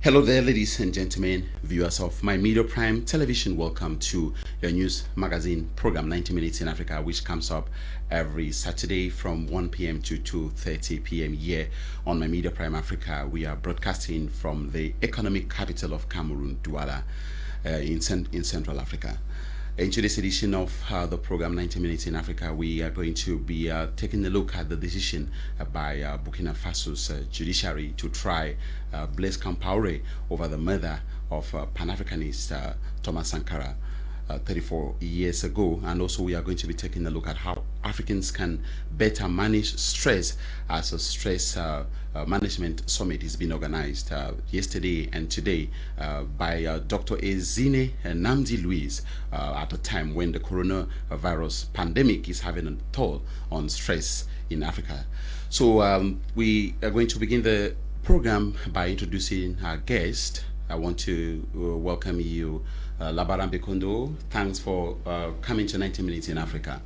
Hello there, ladies and gentlemen, viewers of My Media Prime Television. Welcome to your news magazine program, 90 Minutes in Africa, which comes up every Saturday from 1 p.m. to 2:30 p.m. here on My Media Prime Africa. We are broadcasting from the economic capital of Cameroon, Douala, in Central Africa. In today's edition of the program 90 Minutes in Africa, we are going to be taking a look at the decision by Burkina Faso's judiciary to try Blaise Compaoré over the murder of Pan-Africanist Thomas Sankara 34 years ago. And also we are going to be taking a look at how Africans can better manage stress as a stress management summit is being organized yesterday and today by Dr. Ezine Namdi Louise at a time when the coronavirus pandemic is having a toll on stress in Africa. So we are going to begin the program by introducing our guest. I want to welcome you, LABARAN BEKONDO. Thanks for coming to 90 Minutes in Africa.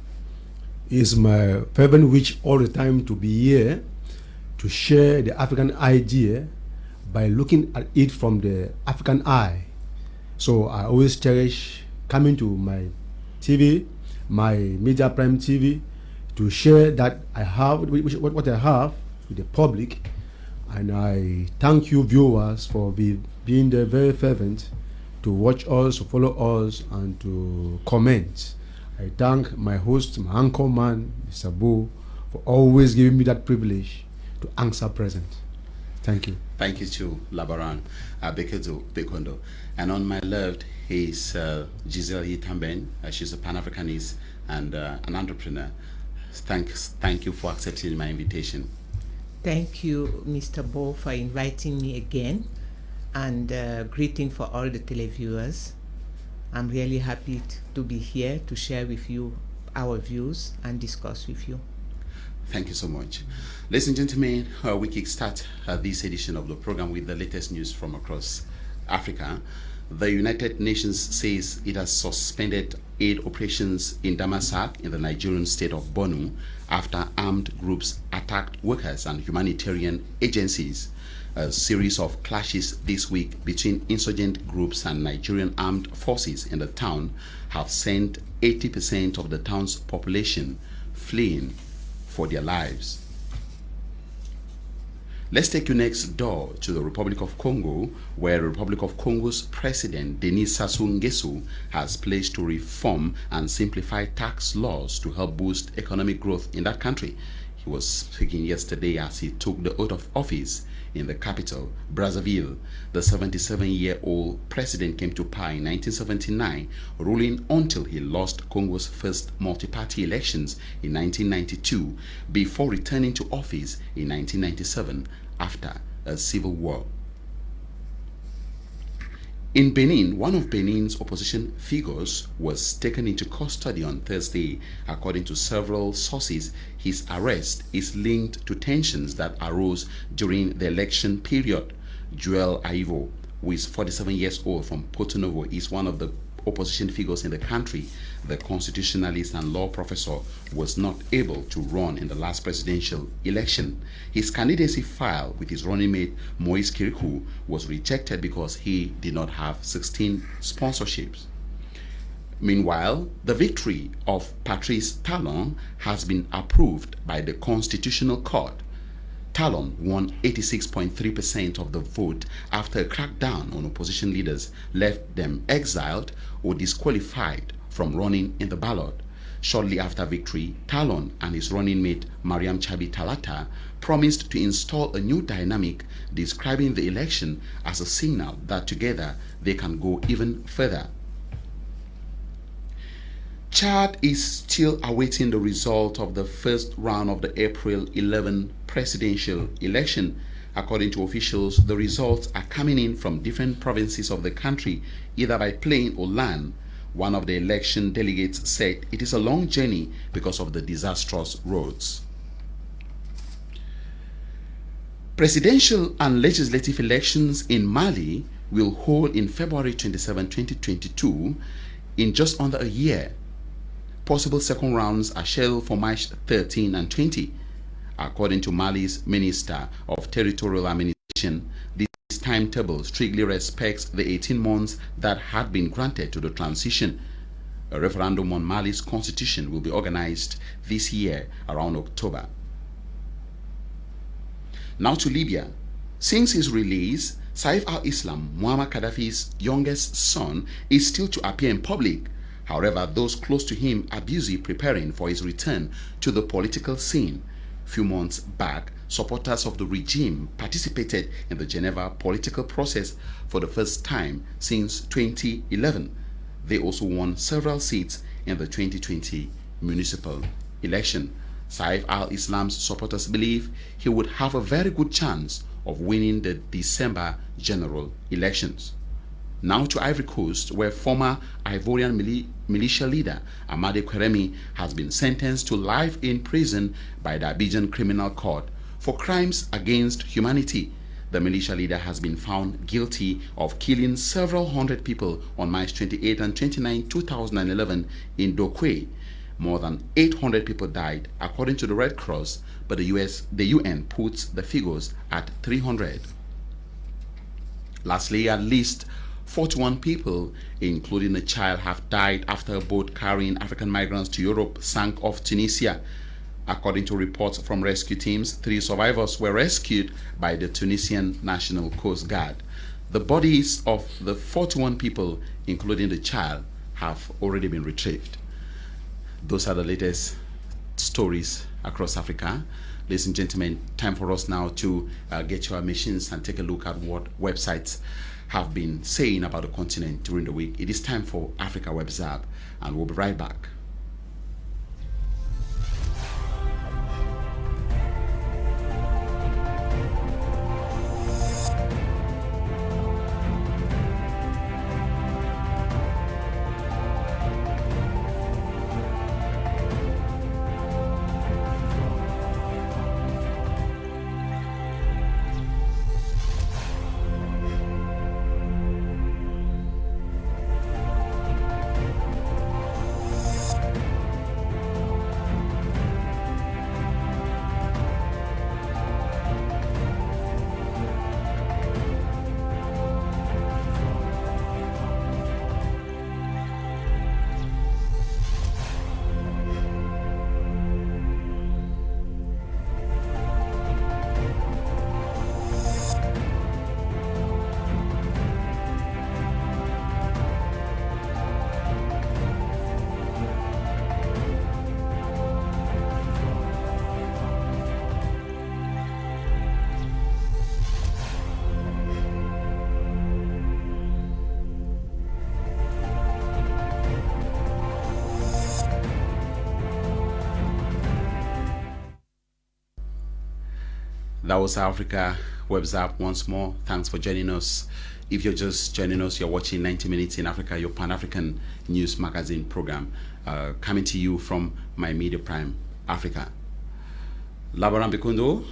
It's my fervent wish all the time to be here to share the African idea by looking at it from the African eye. So I always cherish coming to my TV, my Media Prime TV, to share that I have what I have with the public. And I thank you viewers for being there very fervent to watch us, to follow us, and to comment. I thank my host, my anchor man, Mr. Boh, for always giving me that privilege to answer present. Thank you. Thank you to LABARAN BEKONDO. And on my left is GISELE YITAMBEN. She's a Pan-Africanist and an entrepreneur. Thank you for accepting my invitation. Thank you, Mr. Boh, for inviting me again, and greeting for all the televiewers. I'm really happy to be here to share with you our views and discuss with you. Thank you so much. Ladies and gentlemen, we kickstart this edition of the program with the latest news from across Africa. The United Nations says it has suspended aid operations in Damasak in the Nigerian state of Borno after armed groups attacked workers and humanitarian agencies. A series of clashes this week between insurgent groups and Nigerian armed forces in the town have sent 80% of the town's population fleeing for their lives. Let's take you next door to the Republic of Congo, where the Republic of Congo's President Denis Sassou Nguesso has pledged to reform and simplify tax laws to help boost economic growth in that country. He was speaking yesterday as he took the oath of office in the capital, Brazzaville. The 77-year-old president came to power in 1979, ruling until he lost Congo's first multi-party elections in 1992, before returning to office in 1997 after a civil war. In Benin, one of Benin's opposition figures was taken into custody on Thursday. According to several sources, his arrest is linked to tensions that arose during the election period. Joel Aivo, who is 47 years old from Porto Novo, is one of the opposition figures in the country. The constitutionalist and law professor was not able to run in the last presidential election. His candidacy file with his running mate Moise Kirikou was rejected because he did not have 16 sponsorships. Meanwhile, the victory of Patrice Talon has been approved by the Constitutional Court. Talon won 86.3% of the vote after a crackdown on opposition leaders left them exiled or disqualified from running in the ballot. Shortly after victory, Talon and his running mate Mariam Chabi Talata promised to install a new dynamic, describing the election as a signal that together they can go even further. Chad is still awaiting the result of the first round of the April 11 presidential election. According to officials, the results are coming in from different provinces of the country, either by plane or land. One of the election delegates said it is a long journey because of the disastrous roads. Presidential and legislative elections in Mali will hold in February 27, 2022, in just under a year. Possible second rounds are scheduled for March 13 and 20. According to Mali's Minister of Territorial Administration, this timetable strictly respects the 18 months that had been granted to the transition. A referendum on Mali's constitution will be organized this year around October. Now to Libya. Since his release, Saif al-Islam, Muammar Gaddafi's youngest son, is still to appear in public. However, those close to him are busy preparing for his return to the political scene. Few months back, supporters of the regime participated in the Geneva political process for the first time since 2011. They also won several seats in the 2020 municipal election. Saif al-Islam's supporters believe he would have a very good chance of winning the December general elections. Now to Ivory Coast, where former Ivorian militia leader Amade Kweremi has been sentenced to life in prison by the Abidjan Criminal Court for crimes against humanity. The militia leader has been found guilty of killing several hundred people on March 28 and 29, 2011 in Dokwe. More than 800 people died, according to the Red Cross, but the UN puts the figures at 300. Lastly, at least 41 people, including a child, have died after a boat carrying African migrants to Europe sank off Tunisia. According to reports from rescue teams, 3 survivors were rescued by the Tunisian National Coast Guard. The bodies of the 41 people, including the child, have already been retrieved. Those are the latest stories across Africa. Ladies and gentlemen, time for us now to get your machines and take a look at what websites have been saying about the continent during the week. It is time for Africa Web Zap, and we'll be right back. That was Africa Web Zap once more. Thanks for joining us. If you're just joining us, you're watching 90 Minutes in Africa, your Pan-African news magazine program, coming to you from my Media Prime Africa. LABARAN, BEKONDO,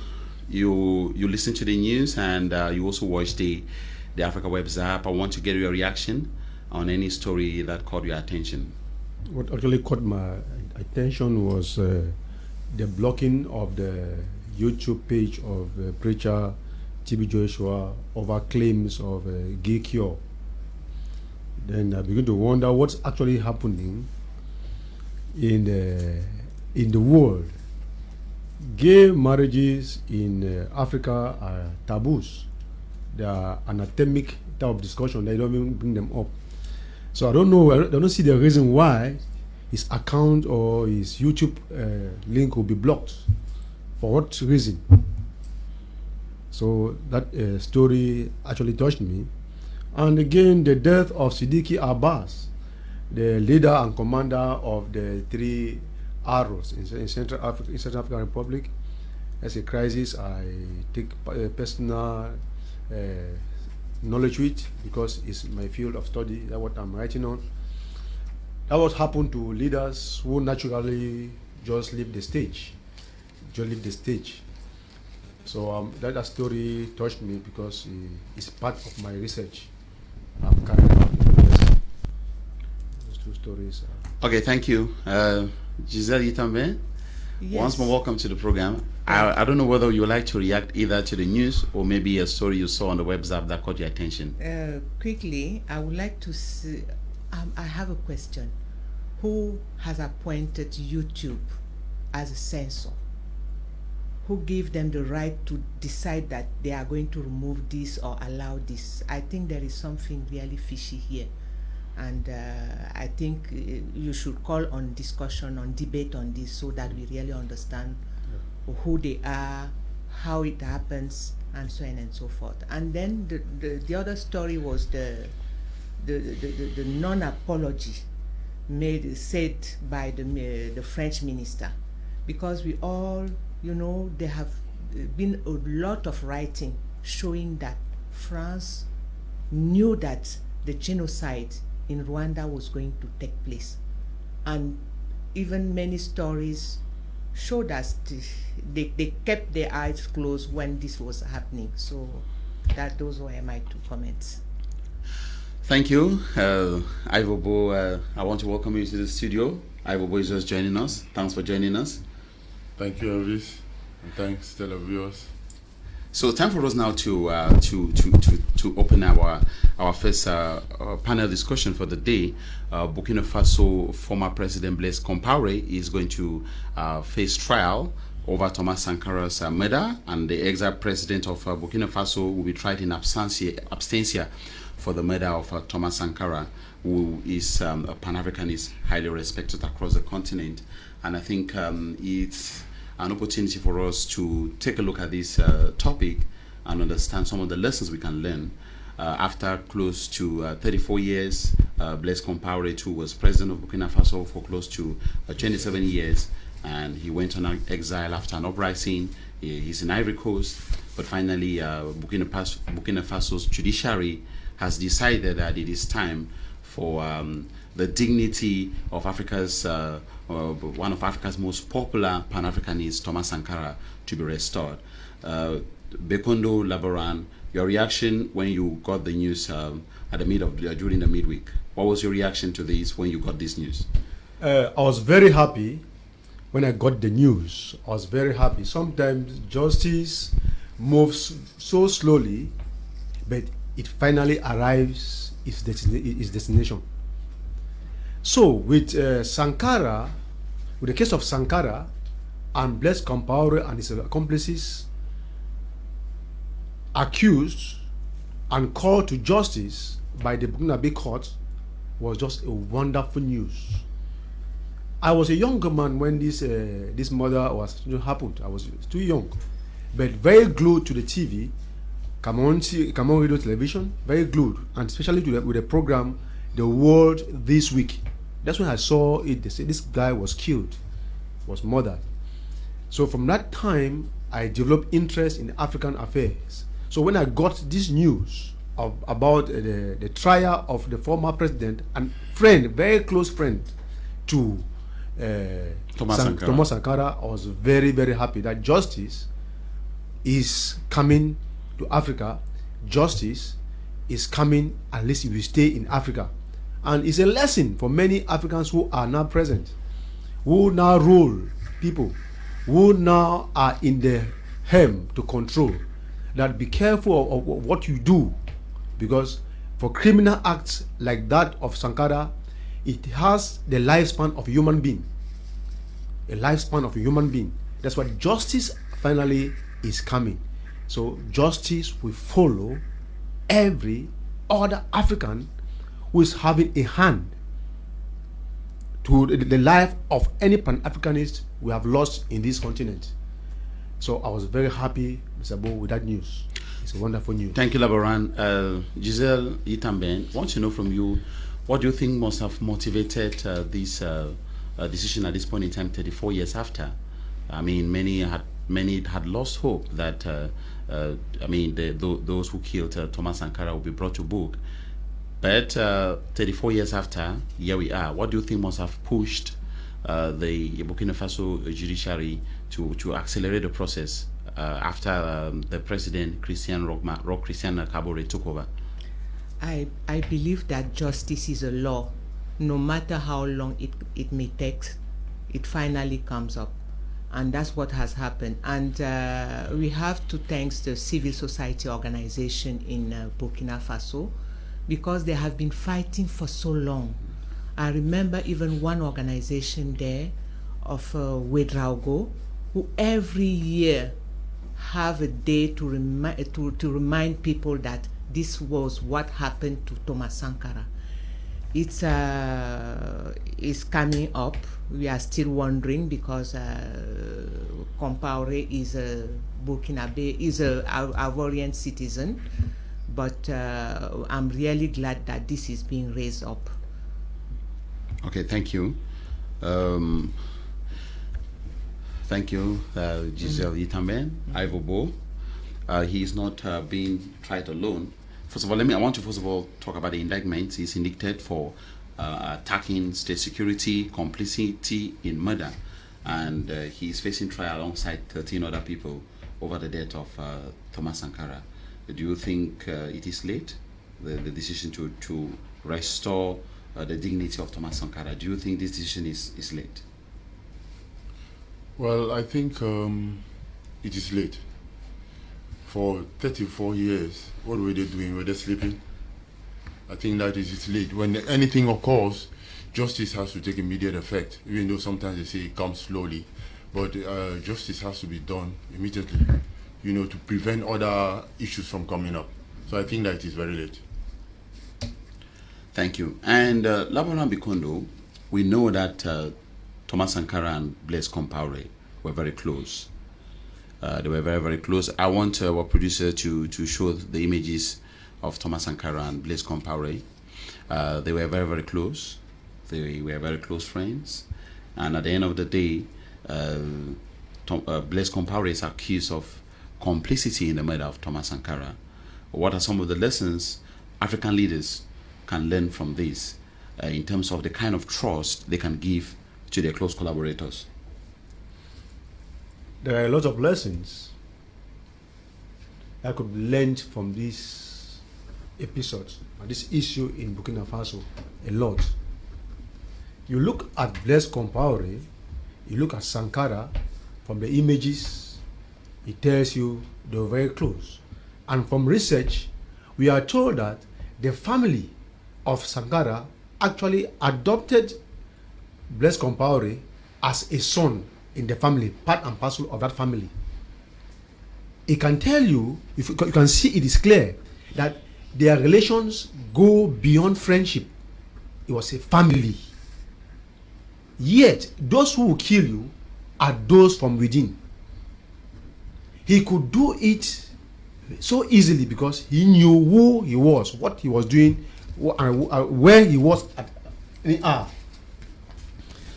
you listen to the news and you also watch the Africa Web Zap. I want to get your reaction on any story that caught your attention. What actually caught my attention was the blocking of the YouTube page of preacher TB Joshua over claims of gay cure. Then I begin to wonder what's actually happening in the world. Gay marriages in Africa are taboos. They are anthemic type of discussion. They don't even bring them up. So I don't know. I don't see the reason why his account or his YouTube link will be blocked. For what reason? So that story actually touched me. And again, the death of Siddiqui Abbas, the leader and commander of the 3 arrows in Central African Republic. As a crisis, I take personal knowledge with, because it's my field of study. That's what I'm writing on. That what happened to leaders who naturally just leave the stage. So that story touched me because it's part of my research. I'm carrying out those 2 stories. Okay, thank you. Gisele, YITAMBEN, Yes. Once more, welcome to the program. I don't know whether you would like to react either to the news or maybe a story you saw on the WhatsApp that caught your attention. Quickly, I would like to see, I have a question. Who has appointed YouTube as a censor? Who gave them the right to decide that they are going to remove this or allow this? I think there is something really fishy here. And I think you should call on discussion, on debate on this so that we really understand who they are, how it happens, and so on and so forth. And then the other story was the non-apology said by the French minister, because we all, you know, there have been a lot of writing showing that France knew that the genocide in Rwanda was going to take place, and even many stories showed us they kept their eyes closed when this was happening. So those were my 2 comments. Thank you, Ivo Boh. I want to welcome you to the studio. Ivo Boh is just joining us. Thanks for joining us. Thank you, Elvis, and thanks to the viewers. So time for us now to open our first panel discussion for the day. Burkina Faso former President Blaise Compaoré is going to face trial over Thomas Sankara's murder, and the exiled president of Burkina Faso will be tried in absentia for the murder of Thomas Sankara, who is a Pan-Africanist highly respected across the continent. And I think it's an opportunity for us to take a look at this topic and understand some of the lessons we can learn. After close to 34 years, Blaise Compaoré too was president of Burkina Faso for close to 27 years, and he went on exile after an uprising. He's in Ivory Coast, but finally Burkina Faso's judiciary has decided that it is time for the dignity of Africa's, one of Africa's most popular Pan-Africanists, Thomas Sankara, to be restored. Bekondo, LABARAN, your reaction when you got the news at the during the midweek? What was your reaction to this when you got this news? I was very happy when I got the news. I was very happy. Sometimes justice moves so slowly, but it finally arrives its destination. So with Sankara, with the case of Sankara and Blaise Compaoré and his accomplices accused and called to justice by the Burkina court, was just a wonderful news. I was a younger man when this murder happened. I was too young, but very glued to the TV, Cameroon Radio Television, very glued, and especially with the program The World This Week. That's when I saw it. They said this guy was killed, was murdered. So from that time, I developed interest in African affairs. So when I got this news about the trial of the former president and friend, very close friend to Thomas Sankara, I was very, very happy that justice is coming to Africa. Justice is coming, at least if we stay in Africa. And it's a lesson for many Africans who are now present, who now rule people, who now are in the helm to control, that be careful of what you do, because for criminal acts like that of Sankara, it has the lifespan of a human being. A lifespan of a human being. That's why justice finally is coming. So justice will follow every other African who is having a hand to the life of any Pan-Africanist we have lost in this continent. So I was very happy, Mr. Boh, with that news. It's a wonderful news. Thank you, LABARAN. Gisele, YITAMBEN, I want to know from you, what do you think must have motivated this decision at this point in time, 34 years after? I mean, many had lost hope that those who killed Thomas Sankara will be brought to book. But 34 years after, here we are. What do you think must have pushed the Burkina Faso judiciary to accelerate the process after the president, Christian Kabore, took over? I believe that justice is a law. No matter how long it may take, it finally comes up. And that's what has happened. And we have to thank the civil society organization in Burkina Faso, because they have been fighting for so long. I remember even one organization there of Ouedraogo, who every year have a day to remind people that this was what happened to Thomas Sankara. It's coming up. We are still wondering, because COMPAORE is a Burkinabe, is a Ivorian citizen, but I'm really glad that this is being raised up. Okay, thank you. Thank you, Gisele Yitamben, Ivo Boh. He is not being tried alone. First of all, I want to first of all talk about the indictment. He's indicted for attacking state security, complicity in murder, and he is facing trial alongside 13 other people over the death of Thomas Sankara. Do you think it is late, the decision to restore the dignity of Thomas Sankara? Do you think this decision is late? Well, I think it is late. For 34 years, what were they doing? Were they sleeping? I think that it's late. When anything occurs, justice has to take immediate effect, even though sometimes they say it comes slowly. But justice has to be done immediately, you know, to prevent other issues from coming up. So I think that it is very late. Thank you. And LABARAN BEKONDO, we know that Thomas Sankara and Blaise Compaoré were very close. They were very, very close. I want our producer to show the images of Thomas Sankara and Blaise Compaoré. They were very, very close. They were very close friends. And at the end of the day, Blaise Compaoré is accused of complicity in the murder of Thomas Sankara. What are some of the lessons African leaders can learn from this in terms of the kind of trust they can give to their close collaborators? There are a lot of lessons that could be learned from this episode, or this issue in Burkina Faso, a lot. You look at Blaise Compaoré, you look at Sankara, from the images, it tells you they were very close. And from research, we are told that the family of Sankara actually adopted Blaise Compaoré as a son in the family, part and parcel of that family. It can tell you, if you can see, it is clear that their relations go beyond friendship. It was a family. Yet, those who will kill you are those from within. He could do it so easily because he knew who he was, what he was doing, where he was at any hour.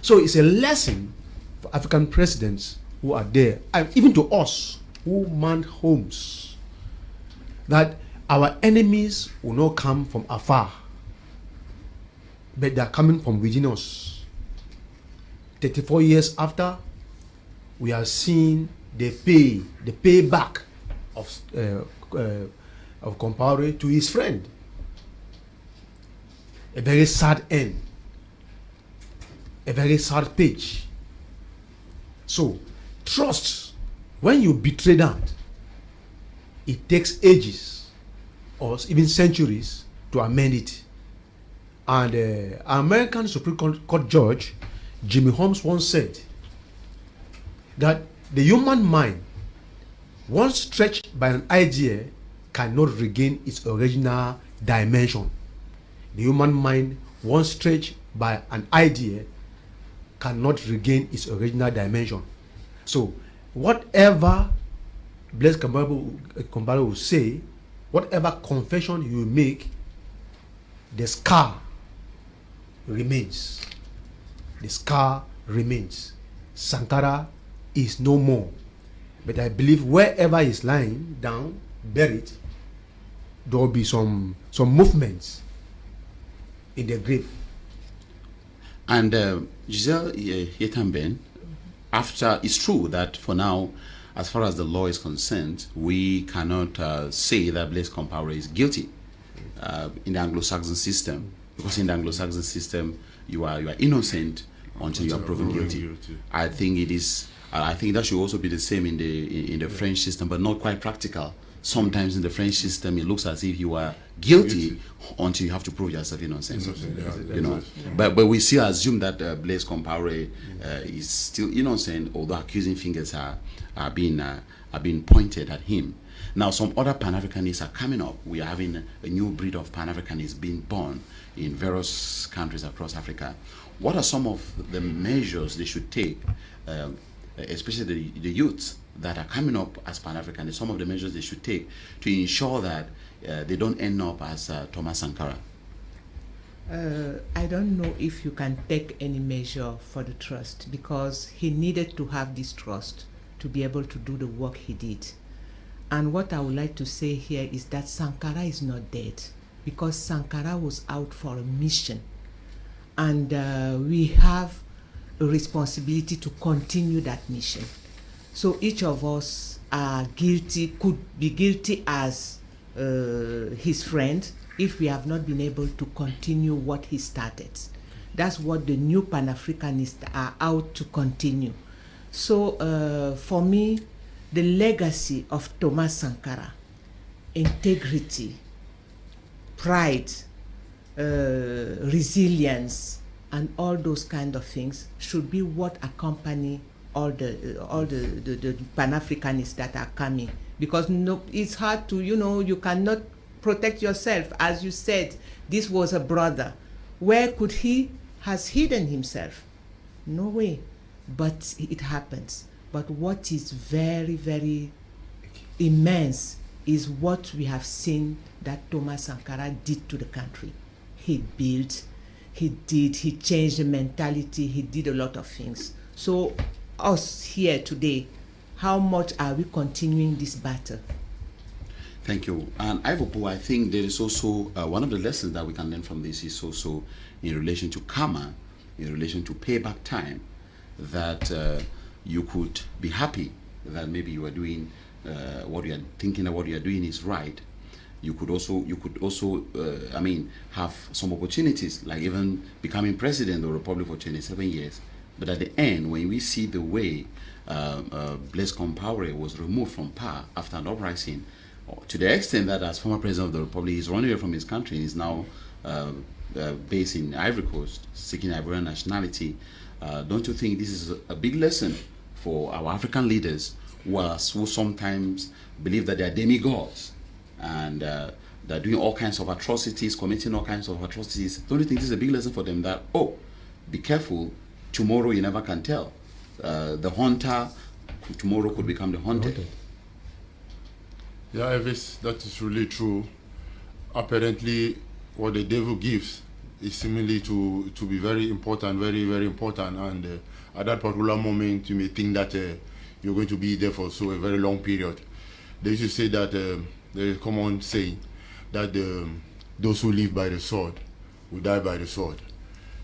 So it's a lesson for African presidents who are there, and even to us who man homes, that our enemies will not come from afar, but they are coming from within us. 34 years after, we are seeing the payback of Compaoré to his friend. A very sad end, a very sad page. So, trust, when you betray that, it takes ages or even centuries to amend it. And American Supreme Court Judge Jimmy Holmes once said that the human mind, once stretched by an idea, cannot regain its original dimension. The human mind, once stretched by an idea, cannot regain its original dimension. So, whatever Blaise Compaoré will say, whatever confession you make, the scar remains. The scar remains. Sankara is no more. But I believe wherever he's lying down, buried, there will be some movements in the grave. And Gisele Yitamben, after, it's true that for now, as far as the law is concerned, we cannot say that Blaise Compaoré is guilty in the Anglo-Saxon system, because in the Anglo-Saxon system, you are innocent until you are proven guilty. I think it is. I think that should also be the same in the French system, but not quite practical. Sometimes in the French system, it looks as if you are guilty until you have to prove yourself innocent. You know, but we still assume that Blaise Compaoré is still innocent, although accusing fingers are being pointed at him. Now, some other Pan-Africanists are coming up. We are having a new breed of Pan-Africanists being born in various countries across Africa. What are some of the measures they should take, especially the youths that are coming up as Pan-Africanists, some of the measures they should take to ensure that they don't end up as Thomas Sankara? I don't know if you can take any measure for the trust, because he needed to have this trust to be able to do the work he did. And what I would like to say here is that Sankara is not dead, because Sankara was out for a mission. And we have a responsibility to continue that mission. So each of us are guilty, could be guilty as his friend, if we have not been able to continue what he started. That's what the new Pan-Africanists are out to continue. So for me, the legacy of Thomas Sankara, integrity, pride, resilience, and all those kind of things should be what accompany all the Pan-Africanists that are coming. Because no, it's hard to, you cannot protect yourself. As you said, this was a brother. Where could he has hidden himself? No way. But it happens. But what is very, very immense is what we have seen that Thomas Sankara did to the country. He built, he changed the mentality, he did a lot of things. So us here today, how much are we continuing this battle? Thank you. And Ivopo, I think there is also one of the lessons that we can learn from this is also in relation to karma, in relation to payback time, that you could be happy that maybe you are doing what you are thinking of what you are doing is right. You could also I mean, have some opportunities, like even becoming president of the Republic for 27 years. But at the end, when we see the way Blaise Compaoré was removed from power after an uprising, to the extent that as former president of the Republic, he's running away from his country and is now based in Ivory Coast, seeking Ivorian nationality. Don't you think this is a big lesson for our African leaders who sometimes believe that they are demigods and they're doing all kinds of atrocities, committing all kinds of atrocities? Don't you think this is a big lesson for them that, oh, be careful, tomorrow you never can tell. The hunter tomorrow could become the hunted. Yeah, Elvis, that is really true. Apparently, what the devil gives is seemingly to be very important, very, very important. And at that particular moment, you may think that you're going to be there for a very long period. They used to say that there is a common saying that those who live by the sword will die by the sword.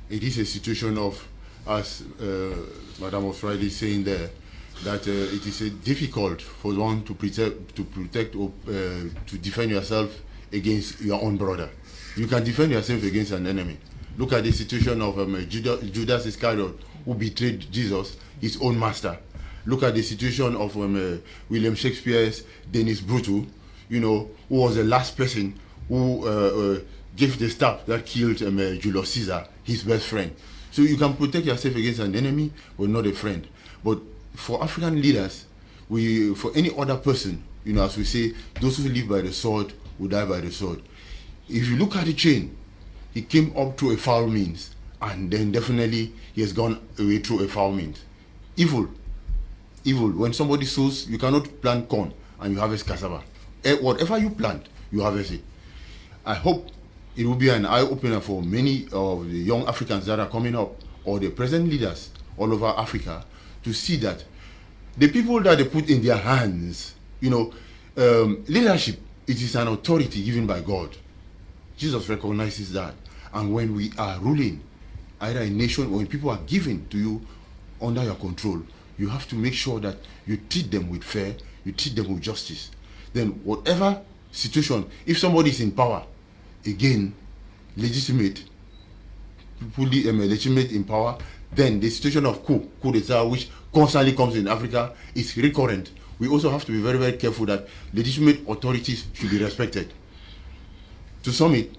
It is a situation of, as Madam was rightly saying there, that it is difficult for one to protect or to defend yourself against your own brother. You can defend yourself against an enemy. Look at the situation of Judas Iscariot, who betrayed Jesus, his own master. Look at the situation of William Shakespeare's Denis Brutus, who was the last person who gave the stab that killed Julius Caesar, his best friend. So you can protect yourself against an enemy, but not a friend. But for African leaders, for any other person, as we say, those who live by the sword will die by the sword. If you look at the chain, he came up through a foul means, and then definitely he has gone away through a foul means. Evil. When somebody sows, you cannot plant corn and you harvest cassava. Whatever you plant, you harvest it. I hope it will be an eye-opener for many of the young Africans that are coming up, or the present leaders all over Africa, to see that the people that they put in their hands, leadership, it is an authority given by God. Jesus recognizes that. And when we are ruling either a nation or when people are given to you under your control, you have to make sure that you treat them with fair, you treat them with justice. Then whatever situation, if somebody is in power, again, legitimate in power, then the situation of coup d'etat, which constantly comes in Africa, is recurrent. We also have to be very, very careful that legitimate authorities should be respected. To sum it,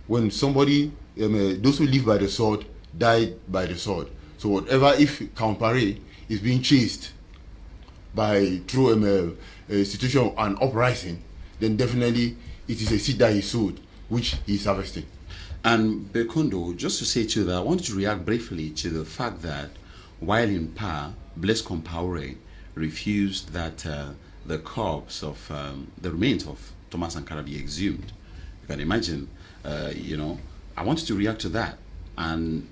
when somebody, those who live by the sword, died by the sword. So whatever, if COMPAORE is being chased through a situation of an uprising, then definitely it is a seed that he sowed, which he is harvesting. And Bekondo, just to say to you that I wanted to react briefly to the fact that while in power, Blaise Compaoré refused that the corpse of the remains of Thomas Sankara be exhumed. You can imagine, I wanted to react to that and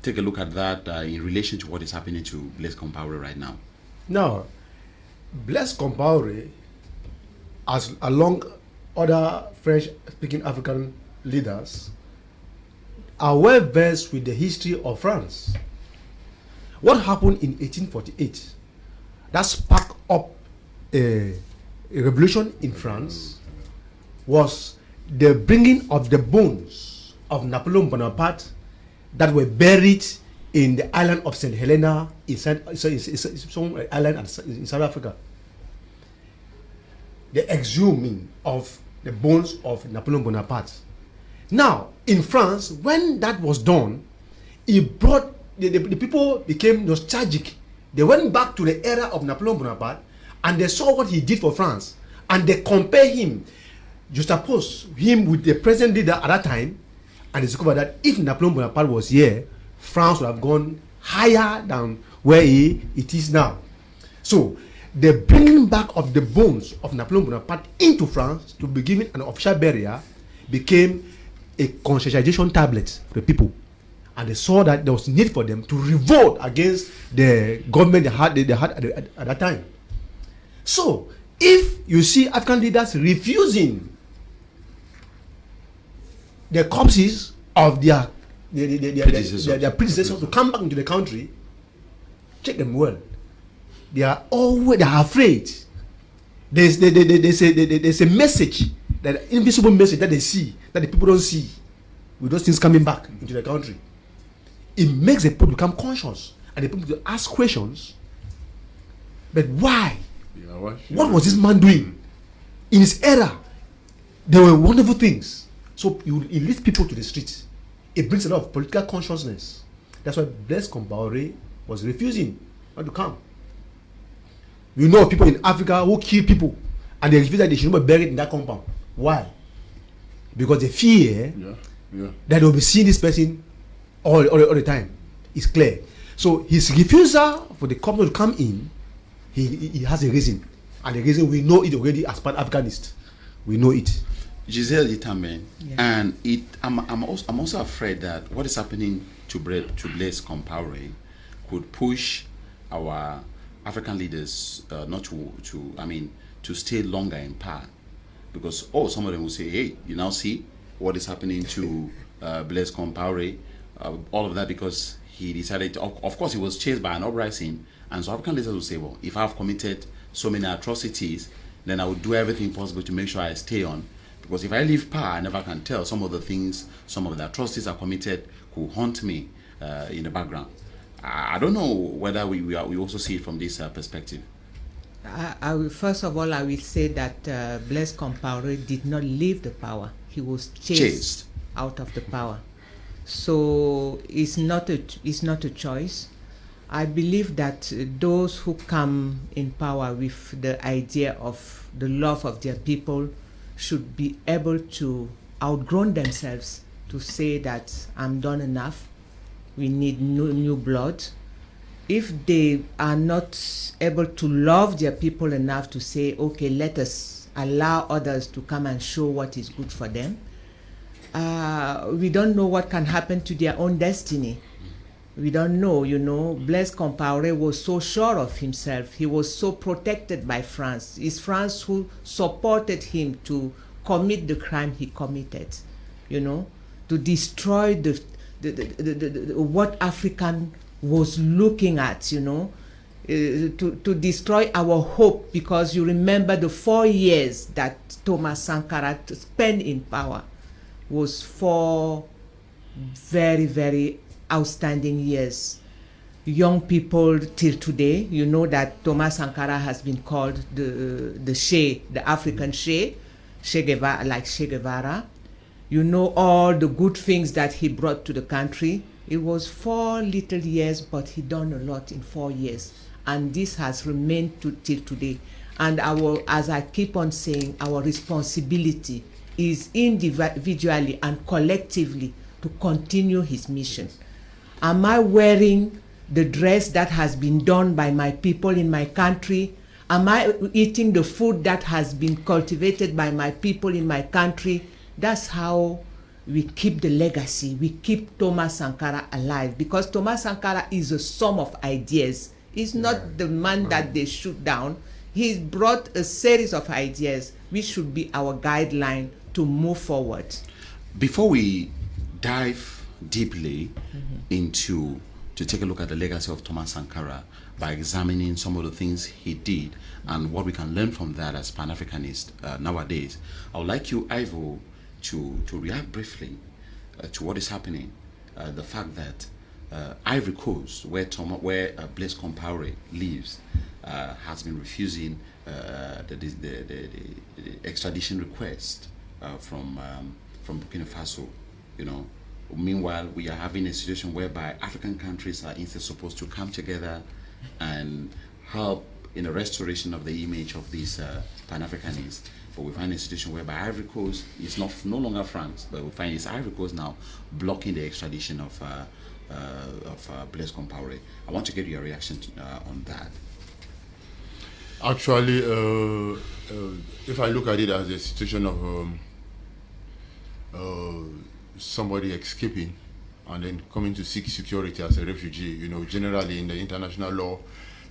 take a look at that in relation to what is happening to Blaise Compaoré right now. Now, Blaise Compaoré, as along other French-speaking African leaders, are well versed with the history of France. What happened in 1848 that sparked up a revolution in France was the bringing of the bones of Napoleon Bonaparte that were buried in the island of St. Helena in some island in South Africa. The exhuming of the bones of Napoleon Bonaparte. Now, in France, when that was done, it brought the people became nostalgic. They went back to the era of Napoleon Bonaparte and they saw what he did for France and they compare him, juxtapose him with the present leader at that time, and they discovered that if Napoleon Bonaparte was here, France would have gone higher than where it is now. So the bringing back of the bones of Napoleon Bonaparte into France to be given an official burial became a conscientization tablet for the people, and they saw that there was need for them to revolt against the government they had at that time. So if you see African leaders refusing the corpses of their predecessors to come back into the country, check them well. They are afraid. There's a message, that invisible message that they see, that the people don't see, with those things coming back into the country. It makes the people become conscious and the people to ask questions. But why? Yeah, what was this man doing? In his era, there were wonderful things. So it leads people to the streets. It brings a lot of political consciousness. That's why Blaise Compaoré was refusing not to come. We know people in Africa who kill people and they refuse that they should not be buried in that compound. Why? Because they fear that they will be seeing this person all the time. It's clear. So his refusal for the company to come in, he has a reason. And the reason, we know it already as part Afghanist. We know it. Gisele YITAMBEN, and I'm also afraid that what is happening to Blaise Compaoré could push our African leaders not to stay longer in power, because some of them will say, hey, you now see what is happening to Blaise Compaoré, all of that because he decided to, of course he was chased by an uprising, and so African leaders will say, well, if I've committed so many atrocities, then I will do everything possible to make sure I stay on. Because if I leave power, I never can tell. Some of the things, some of the atrocities I committed could haunt me in the background. I don't know whether we also see it from this perspective. First of all, I will say that Blaise Compaoré did not leave the power. He was chased out of the power. So it's not a choice. I believe that those who come in power with the idea of the love of their people should be able to outgrow themselves to say that I'm done enough. We need new blood. If they are not able to love their people enough to say, okay, let us allow others to come and show what is good for them, we don't know what can happen to their own destiny. We don't know, Blaise Compaoré was so sure of himself. He was so protected by France. It's France who supported him to commit the crime he committed, to destroy what African was looking at, to destroy our hope, because you remember the 4 years that Thomas Sankara spent in power was 4 very, very outstanding years. Young people till today, you know that Thomas Sankara has been called the Che, the African Che Guevara, like Che Guevara. You know all the good things that he brought to the country. It was 4 little years, but he done a lot in 4 years. And this has remained till today. And as I keep on saying, our responsibility is individually and collectively to continue his mission. Am I wearing the dress that has been done by my people in my country? Am I eating the food that has been cultivated by my people in my country? That's how we keep the legacy. We keep Thomas Sankara alive, because Thomas Sankara is a sum of ideas. He's not the man that they shoot down. He's brought a series of ideas which should be our guideline to move forward. Before we dive deeply into to take a look at the legacy of Thomas Sankara by examining some of the things he did and what we can learn from that as Pan-Africanists nowadays, I would like you, Ivo, to react briefly to what is happening. The fact that Ivory Coast, where Blaise Compaoré lives, has been refusing the extradition request from Burkina Faso. You know, meanwhile, we are having a situation whereby African countries are instead supposed to come together and help in the restoration of the image of these Pan-Africanists. But we find a situation whereby Ivory Coast is no longer France, but we find it's Ivory Coast now blocking the extradition of Blaise Compaoré. I want to get your reaction on that. Actually, if I look at it as a situation of somebody escaping and then coming to seek security as a refugee, you know, generally in the international law,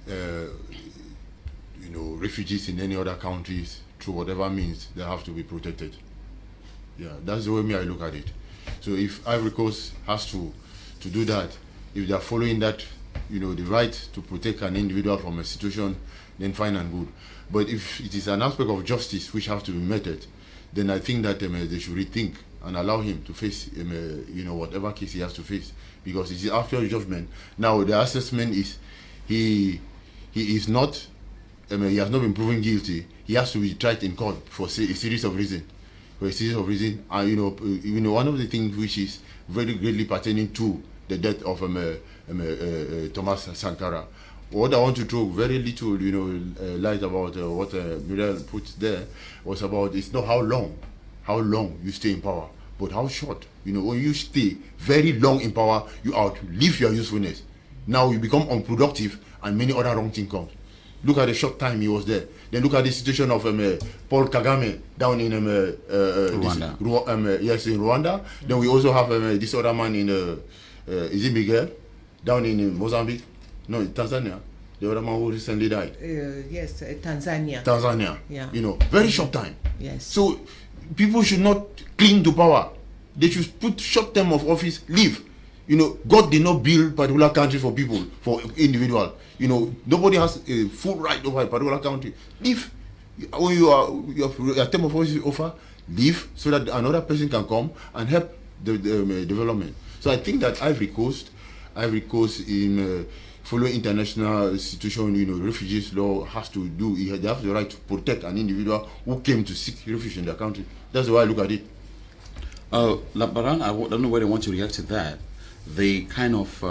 you know, refugees in any other countries, through whatever means, they have to be protected. Yeah, that's the way I look at it. So if Ivory Coast has to do that, if they are following that, you know, the right to protect an individual from a situation, then fine and good. But if it is an aspect of justice which has to be meted, then I think that they should rethink and allow him to face, you know, whatever case he has to face, because it's after judgment. Now the assessment is he is not, he has not been proven guilty. He has to be tried in court for a series of reasons. And you know, one of the things which is very greatly pertaining to the death of Thomas Sankara. What I want to throw very little, you know, light about what Muriel put there was about, it's not how long you stay in power, but how short. You know, when you stay very long in power, you outlive your usefulness. Now you become unproductive, and many other wrong things come. Look at the short time he was there. Then look at the situation of Paul Kagame down in Rwanda. Yes, in Rwanda. Then we also have this other man in is it Miguel down in Mozambique? No, Tanzania. The other man who recently died. Yes, Tanzania. Tanzania. Yeah. You know, very short time. Yes. So people should not cling to power. They should put short term of office, leave. You know, God did not build particular country for people, for individual. You know, nobody has a full right over a particular country. Leave. When your term of office offer, leave so that another person can come and help the development. So I think that Ivory Coast in following international institution, you know, refugees law has to do. They have the right to protect an individual who came to seek refuge in their country. That's the way I look at it. Labaran, I don't know whether I want to react to that. The kind of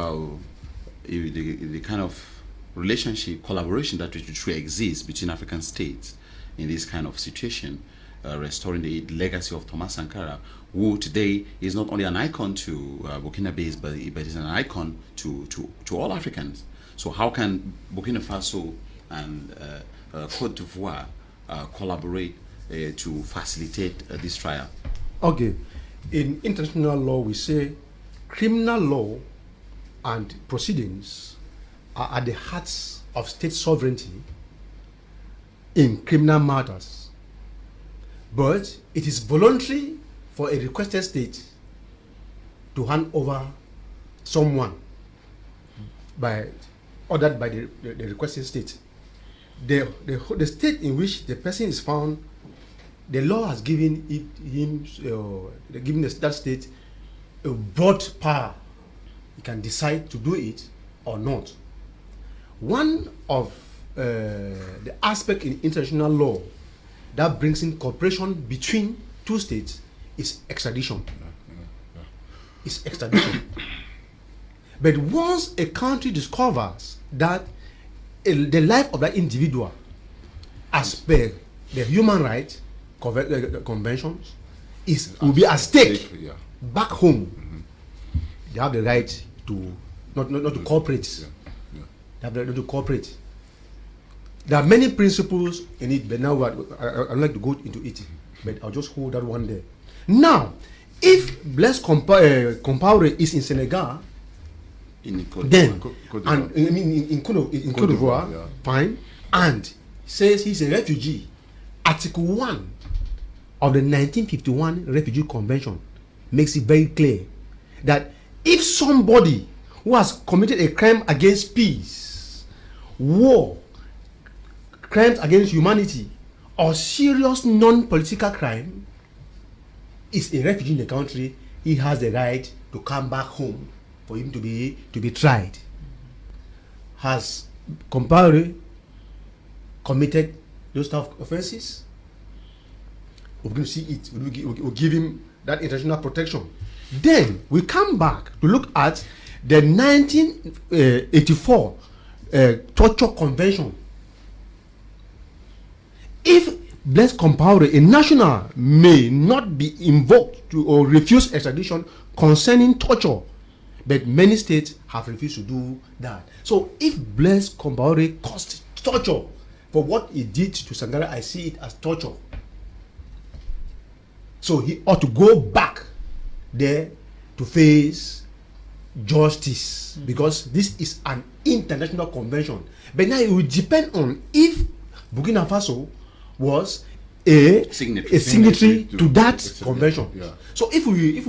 relationship, collaboration that truly exists between African states in this kind of situation, restoring the legacy of Thomas Sankara, who today is not only an icon to Burkina Faso, but is an icon to all Africans. So how can Burkina Faso and Côte d'Ivoire collaborate to facilitate this trial? Okay, in international law we say criminal law and proceedings are at the hearts of state sovereignty in criminal matters. But it is voluntary for a requested state to hand over someone ordered by the requested state. The state in which the person is found, the law has given that state a broad power, he can decide to do it or not. One of the aspect in international law that brings in cooperation between two states is extradition. It's extradition. But once a country discovers that the life of that individual, as per the human rights conventions, will be at stake back home, they have the right to not to cooperate. They have the right to cooperate. There are many principles in it, but now I'd like to go into it. But I'll just hold that one there. Now, if Blaise Compaoré is in Senegal, in Cote d'Ivoire, fine, and says he's a refugee, Article 1 of the 1951 Refugee Convention makes it very clear that if somebody who has committed a crime against peace, war, crimes against humanity, or serious non-political crime is a refugee in the country, he has the right to come back home for him to be tried. Has Compaoré committed those type of offenses? We're going to see it. We'll give him that international protection. Then we come back to look at the 1984 Torture Convention. If Blaise Compaoré, a national, may not be invoked to or refuse extradition concerning torture, but many states have refused to do that. So if Blaise Compaoré caused torture for what he did to Sankara, I see it as torture. So he ought to go back there to face justice, because this is an international convention. But now it will depend on if Burkina Faso was a signatory to that convention. Yeah. So if we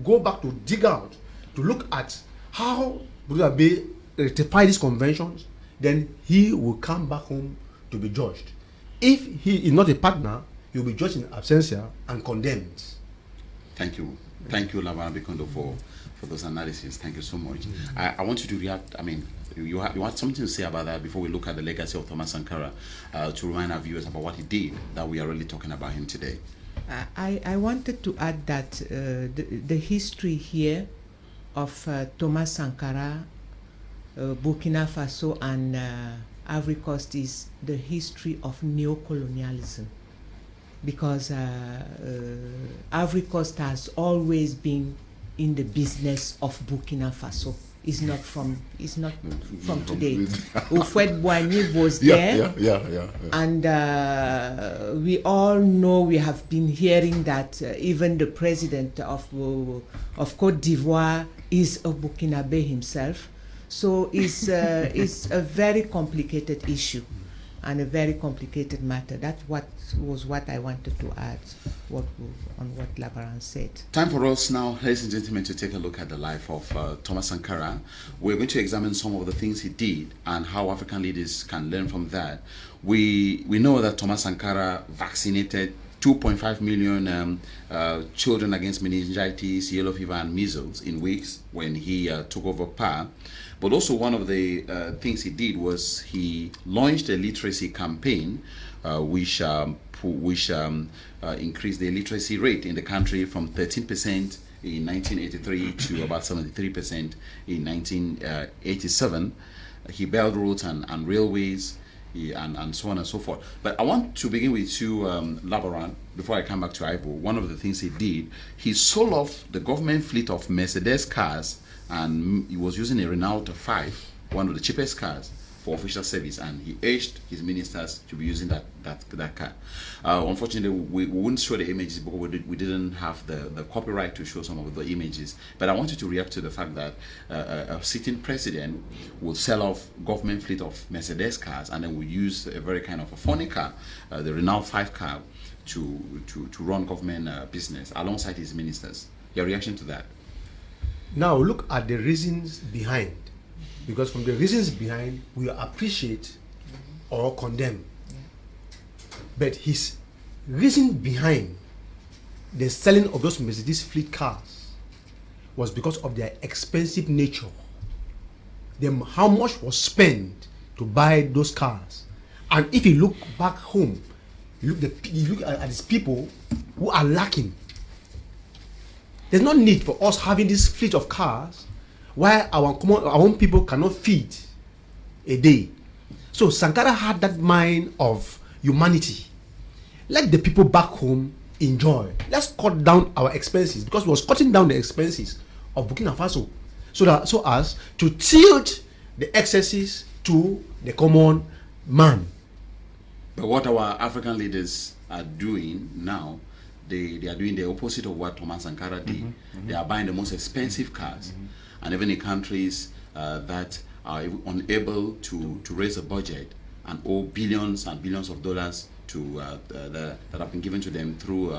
go back to dig out to look at how Burkina Faso rectify these conventions, then he will come back home to be judged. If he is not a partner, he will be judged in absentia and condemned. Thank you, LABARAN BEKONDO, for those analyses. Thank you so much. I want you to react. I mean, you have something to say about that before we look at the legacy of Thomas Sankara, to remind our viewers about what he did, that we are really talking about him today. I wanted to add that the history here of Thomas Sankara, Burkina Faso and Ivory Coast is the history of neocolonialism, because Ivory Coast has always been in the business of Burkina Faso. It's not from today. Houphouët-Boigny was there, and we all know, we have been hearing that even the president of Cote d'Ivoire is a Burkinabe himself. So it's a very complicated issue and a very complicated matter. That's what I wanted to add on what LABARAN said. Time for us now, ladies and gentlemen, to take a look at the life of Thomas Sankara. We're going to examine some of the things he did and how African leaders can learn from that. We know that Thomas Sankara vaccinated 2.5 million children against meningitis, yellow fever, and measles in weeks when he took over power. But also one of the things he did was he launched a literacy campaign which increased the literacy rate in the country from 13% in 1983 to about 73% in 1987. He built roads and railways, and so on and so forth. But I want to begin with you, LABARAN, before I come back to Ivo. One of the things he did, he sold off the government fleet of Mercedes cars, and he was using a Renault 5, one of the cheapest cars, for official service, and he urged his ministers to be using that car. Unfortunately, we wouldn't show the images because we didn't have the copyright to show some of the images. But I want you to react to the fact that a sitting president will sell off government fleet of Mercedes cars, and then we use a very kind of a funny car, the Renault 5 car, to run government business alongside his ministers. Your reaction to that? Now look at the reasons behind. Because from the reasons behind, we appreciate or condemn. But his reason behind the selling of those Mercedes fleet cars was because of their expensive nature. How much was spent to buy those cars. And if you look back home, you look at these people who are lacking. There's no need for us having this fleet of cars while our own people cannot feed a day. So Sankara had that mind of humanity. Let the people back home enjoy. Let's cut down our expenses, because we was cutting down the expenses of Burkina Faso so as to tilt the excesses to the common man. But what our African leaders are doing now, they are doing the opposite of what Thomas Sankara did. They are buying the most expensive cars. And even in countries that are unable to raise a budget and owe billions and billions of dollars to that have been given to them through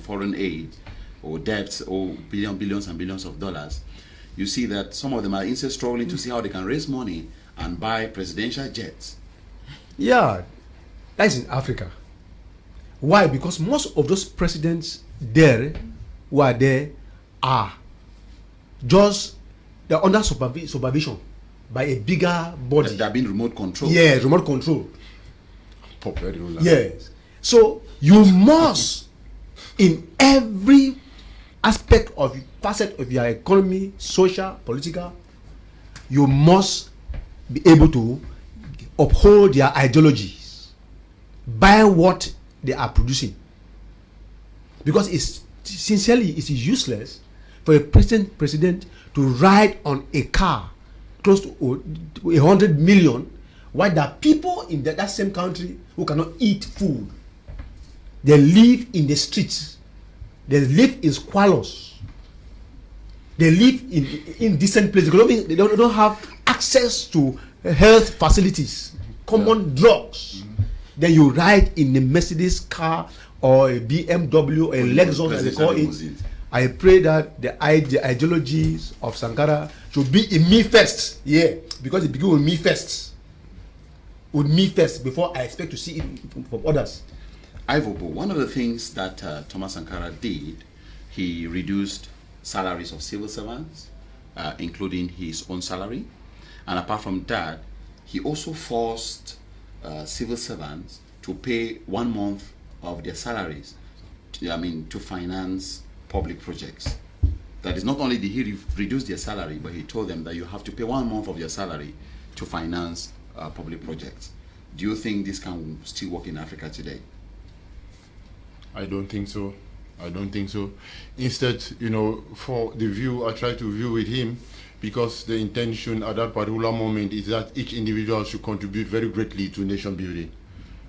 foreign aid or debts or billions and billions of dollars, you see that some of them are instead struggling to see how they can raise money and buy presidential jets. Yeah, that's in Africa. Why? Because most of those presidents who are there are just, they're under supervision by a bigger body. They're being remote controlled. Yeah, remote control. Yes. So you must, in every aspect of facet of your economy, social, political, you must be able to uphold their ideologies, buy what they are producing. Because it's useless for a president to ride on a car close to 100 million, while there are people in that same country who cannot eat food. They live in the streets. They live in squalors. They live in indecent places. They don't have access to health facilities, common drugs. Then you ride in a Mercedes car or a BMW or a Lexus, as they call it. I pray that the ideologies of Sankara should be in me first. Yeah, because it begins with me first. With me first, before I expect to see it from others. Ivobo, one of the things that Thomas Sankara did, he reduced salaries of civil servants, including his own salary. And apart from that, he also forced civil servants to pay 1 month of their salaries to finance public projects. That is, not only did he reduce their salary, but he told them that you have to pay 1 month of your salary to finance public projects. Do you think this can still work in Africa today? I don't think so. I don't think so. Instead, for the view, I try to view with him, because the intention at that particular moment is that each individual should contribute very greatly to nation building.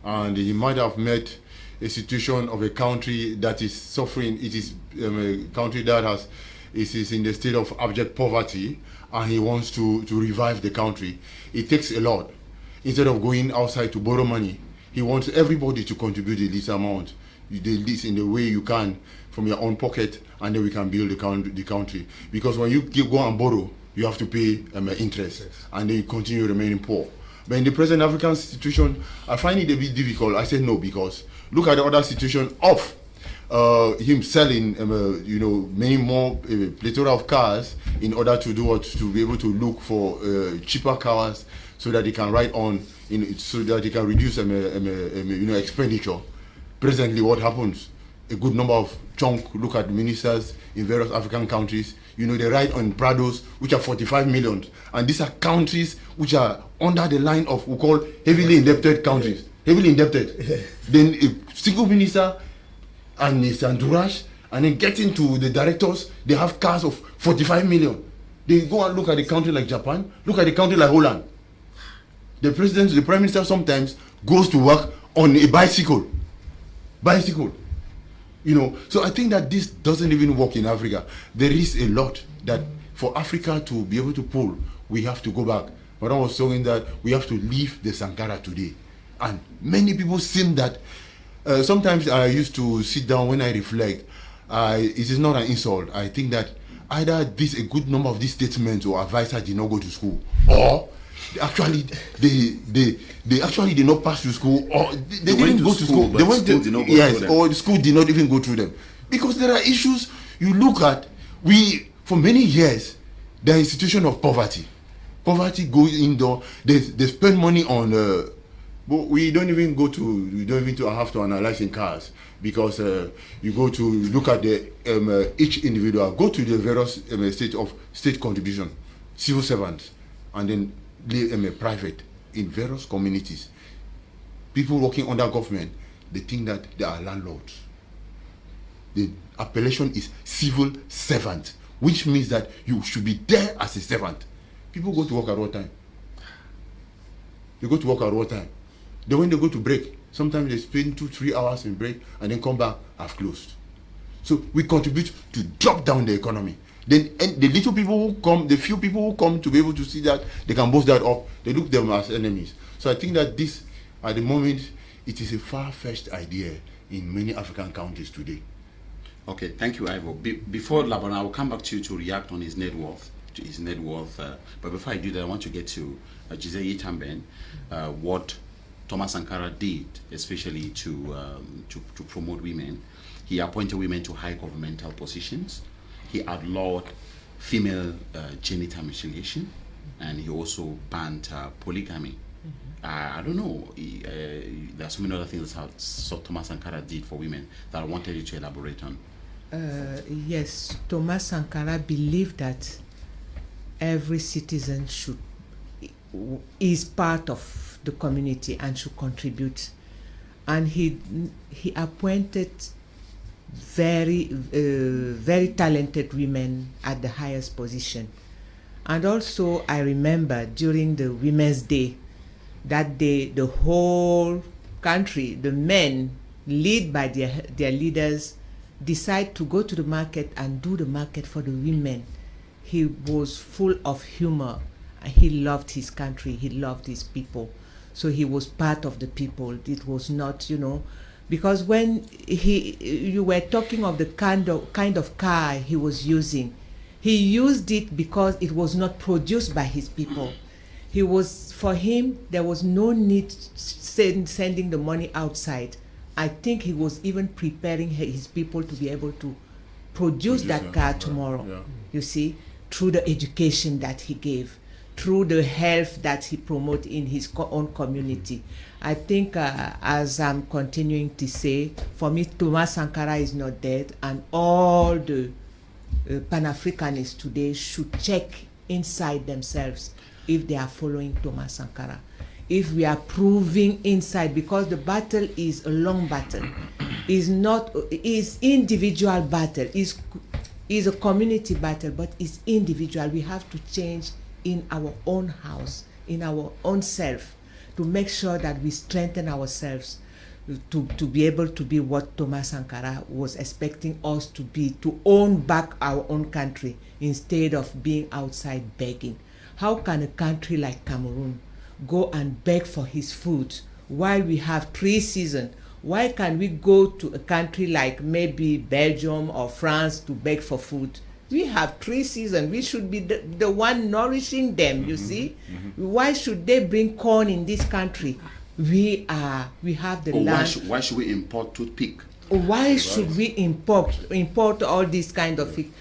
And he might have met a situation of a country that is suffering. It is a country that is in the state of abject poverty, and he wants to revive the country. It takes a lot. Instead of going outside to borrow money, he wants everybody to contribute the least amount, the least in the way you can from your own pocket, and then we can build the country. Because when you go and borrow, you have to pay interest, and then you continue remaining poor. But in the present African situation, I find it a bit difficult. I say no, because look at the other situation of him selling many more plethora of cars in order to do what, to be able to look for cheaper cars, so that they can ride on, so that they can reduce expenditure. Presently, what happens? A good number of look at ministers in various African countries, they ride on Prados, which are 45 million. And these are countries which are under the line of, we call heavily indebted countries. Heavily indebted. Then a single minister and his entourage, and then getting to the directors, they have cars of 45 million. They go and look at a country like Japan, look at a country like Holland. The prime minister sometimes goes to work on a bicycle. So I think that this doesn't even work in Africa. There is a lot that for Africa to be able to pull, we have to go back. But I was saying that we have to leave the Sankara today. And many people seem that, sometimes I used to sit down when I reflect, it is not an insult. I think that either a good number of these statements or advisors did not go to school, or they actually did not pass to school, or they didn't go to school. They went to or the school did not even go through them. Because there are issues you look at. We for many years, the institution of poverty. Poverty goes indoor. They spend money on. But we don't even have to analyze in cars, because you go to look at the each individual. Go to the various state contribution, civil servants, and then private in various communities. People working under government, they think that they are landlords. The appellation is civil servant, which means that you should be there as a servant. People go to work at what time? They go to work at what time? Then when they go to break, sometimes they spend 2-3 hours in break and then come back half closed. So we contribute to drop down the economy. Then and the little people who come, the few people who come to be able to see that they can boast that up, they look them as enemies. So I think that this, at the moment, it is a far-fetched idea in many African countries today. Okay, thank you, Ivo. Before LABARAN, I will come back to you to react on his net worth. But before I do that, I want to get to Gisele YITAMBEN, what Thomas Sankara did, especially to promote women. He appointed women to high governmental positions. He outlawed female genital mutilation, and he also banned polygamy. I don't know. There are so many other things that Thomas Sankara did for women that I wanted you to elaborate on. Yes, Thomas Sankara believed that every citizen is part of the community and should contribute, and he appointed very talented women at the highest position. And also I remember during the Women's Day, that day the whole country, the men led by their leaders, decide to go to the market and do the market for the women. He was full of humor. He loved his country, he loved his people. So he was part of the people. It was not, because when you were talking of the kind of car he was using, he used it because it was not produced by his people. For him, there was no need sending the money outside. I think he was even preparing his people to be able to produce that car tomorrow. Yeah. You see, through the education that he gave, through the health that he promoted in his own community. I think, as I'm continuing to say, for me, Thomas Sankara is not dead, and all the Pan-Africanists today should check inside themselves if they are following Thomas Sankara. If we are proving inside, because the battle is a long battle, is individual battle, is a community battle, but it's individual. We have to change in our own house, in our own self, to make sure that we strengthen ourselves to be able to be what Thomas Sankara was expecting us to be, to own back our own country instead of being outside begging. How can a country like Cameroon go and beg for his food while we have 3 seasons? Why can we go to a country like maybe Belgium or France to beg for food? We have 3 seasons. We should be the one nourishing them, you see? Why should they bring corn in this country? We have the land. Why should we import toothpick? Why should we import all these kind of things?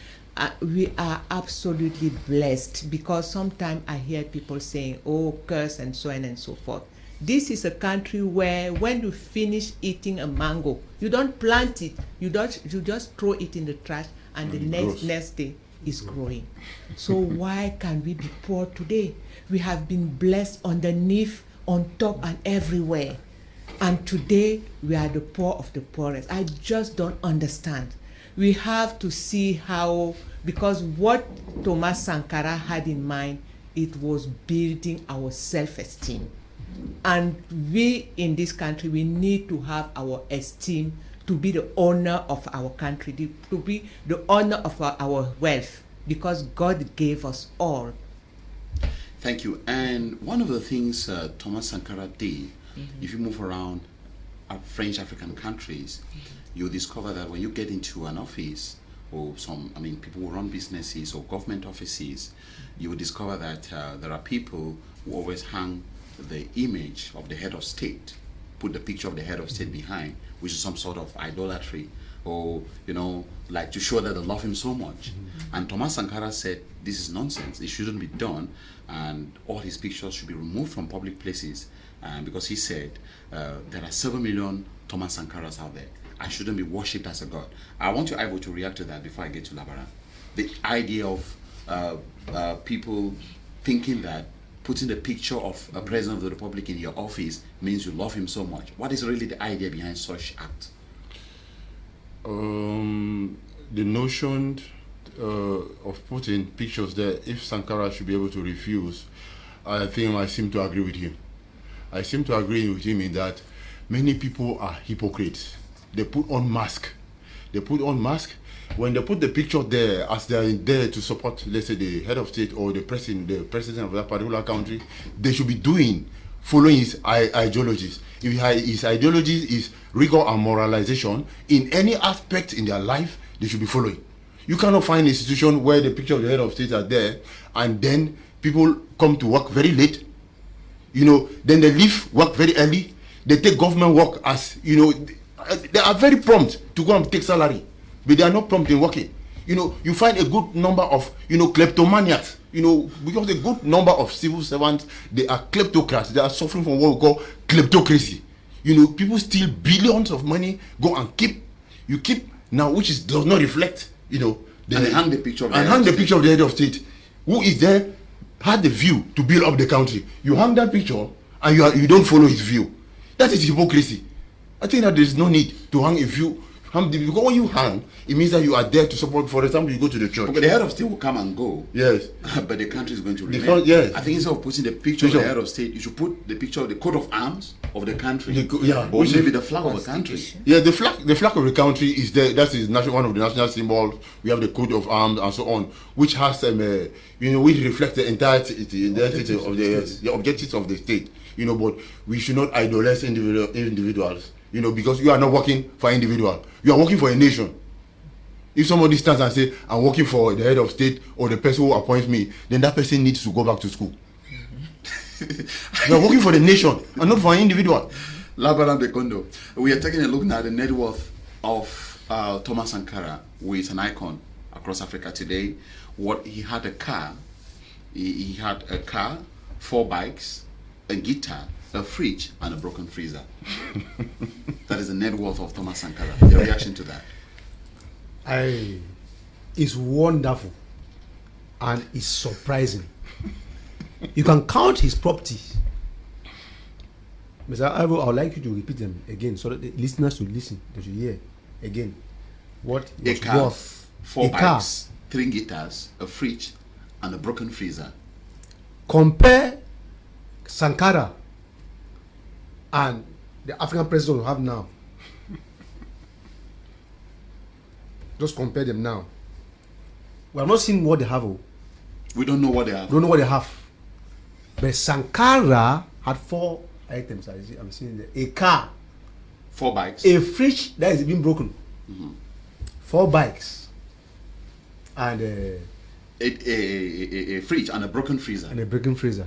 We are absolutely blessed, because sometimes I hear people saying, oh, curse and so on and so forth. This is a country where when you finish eating a mango, you don't plant it, you just throw it in the trash, and the next day is growing. So why can we be poor today? We have been blessed underneath, on top, and everywhere. And today we are the poor of the poorest. I just don't understand. We have to see how, because what Thomas Sankara had in mind, it was building our self-esteem. And we in this country, we need to have our esteem to be the owner of our country, to be the owner of our wealth, because God gave us all. Thank you. And one of the things Thomas Sankara did, if you move around French African countries, you'll discover that when you get into an office, or people who run businesses or government offices, you will discover that there are people who always hang the image of the head of state, put the picture of the head of state behind, which is some sort of idolatry or like to show that they love him so much. And Thomas Sankara said this is nonsense, it shouldn't be done, and all his pictures should be removed from public places, because he said there are 7 million Thomas Sankaras out there. I shouldn't be worshipped as a god. I want you, Ivo, to react to that before I get to Labaran. The idea of people thinking that putting the picture of a president of the republic in your office means you love him so much. What is really the idea behind such act? The notion of putting pictures there, if Sankara should be able to refuse, I think I seem to agree with him. I seem to agree with him in that many people are hypocrites. They put on mask. They put on mask. When they put the picture there, as they are there to support, let's say, the head of state or the president of that particular country, they should be following his ideologies. If his ideology is rigor and moralization, in any aspect in their life, they should be following. You cannot find an institution where the picture of the head of state are there, and then people come to work very late. Then they leave work very early. They take government work as, they are very prompt to go and take salary, but they are not prompt in working. You find a good number of, kleptomaniacs, because a good number of civil servants, they are kleptocrats. They are suffering from what we call kleptocracy. People steal billions of money, go and keep now, which does not reflect, and hang the picture of the head of state, who is there, had the view to build up the country. You hang that picture, and you don't follow his view. That is hypocrisy. I think that there is no need to hang a view. Because when you hang, it means that you are there to support. For example, you go to the church. But the head of state will come and go. Yes. But the country is going to remain. Yes. I think instead of putting the picture of the head of state, you should put the picture of the coat of arms of the country. Or maybe the flag of the country. Yeah, the flag of the country is there. That is one of the national symbols. We have the coat of arms and so on, which has which reflects the entirety of the objectives of the state. But we should not idolize individuals. Because you are not working for an individual, you are working for a nation. If somebody stands and says, I'm working for the head of state or the person who appoints me, then that person needs to go back to school. You are working for the nation and not for an individual. Labaran Bekondo, we are taking a look now at the net worth of Thomas Sankara, who is an icon across Africa today. He had a car, he had a car, 4 bikes, a guitar, a fridge, and a broken freezer. That is the net worth of Thomas Sankara. Your reaction to that? It's wonderful and it's surprising. You can count his properties. Mr. Ivo, I would like you to repeat them again so that the listeners should listen, they should hear again what a was car, worth. 4 bikes, 3 guitars, a fridge, and a broken freezer. Compare Sankara and the African president we have now. Just compare them now. We have not seen what they have. We don't know what they have. We don't know what they have. But Sankara had 4 items. I'm seeing there. A car, 4 bikes, a fridge that is being broken, 4 bikes, and a fridge and a broken freezer.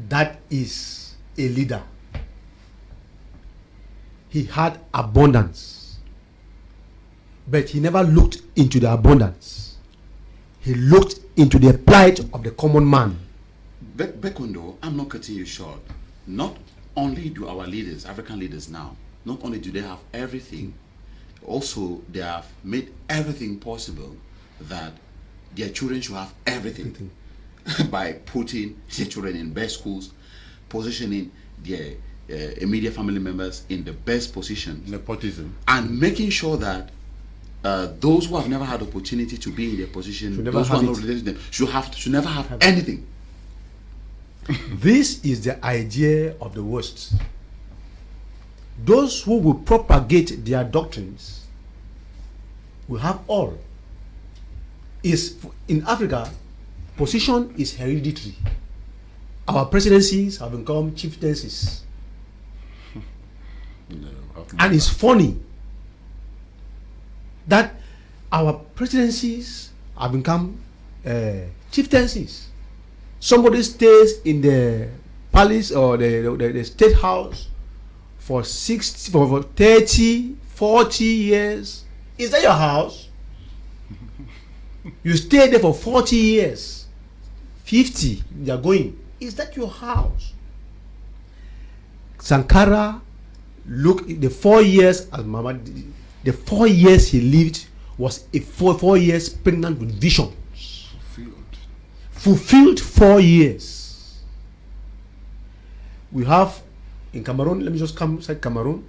That is a leader. He had abundance, but he never looked into the abundance. He looked into the plight of the common man. Bekondo, I'm not cutting you short. Not only do our leaders, African leaders now, not only do they have everything, also they have made everything possible that their children should have everything. By putting their children in best schools, positioning their immediate family members in the best position, nepotism, and making sure that those who have never had opportunity to be in their position, those who are not related to them, should never have anything. This is the idea of the worst. Those who will propagate their doctrines will have all. In Africa, position is hereditary. Our presidencies have become chieftaincies. And it's funny that our presidencies have become chieftaincies. Somebody stays in the palace or the state house for 30, 40 years. Is that your house? You stay there for 40 years. 50, they are going. Is that your house? Sankara, look, the 4 years, as Mama, the 4 years he lived was a 4 years pregnant with visions. Fulfilled 4 years. We have in Cameroon, let me just come say Cameroon,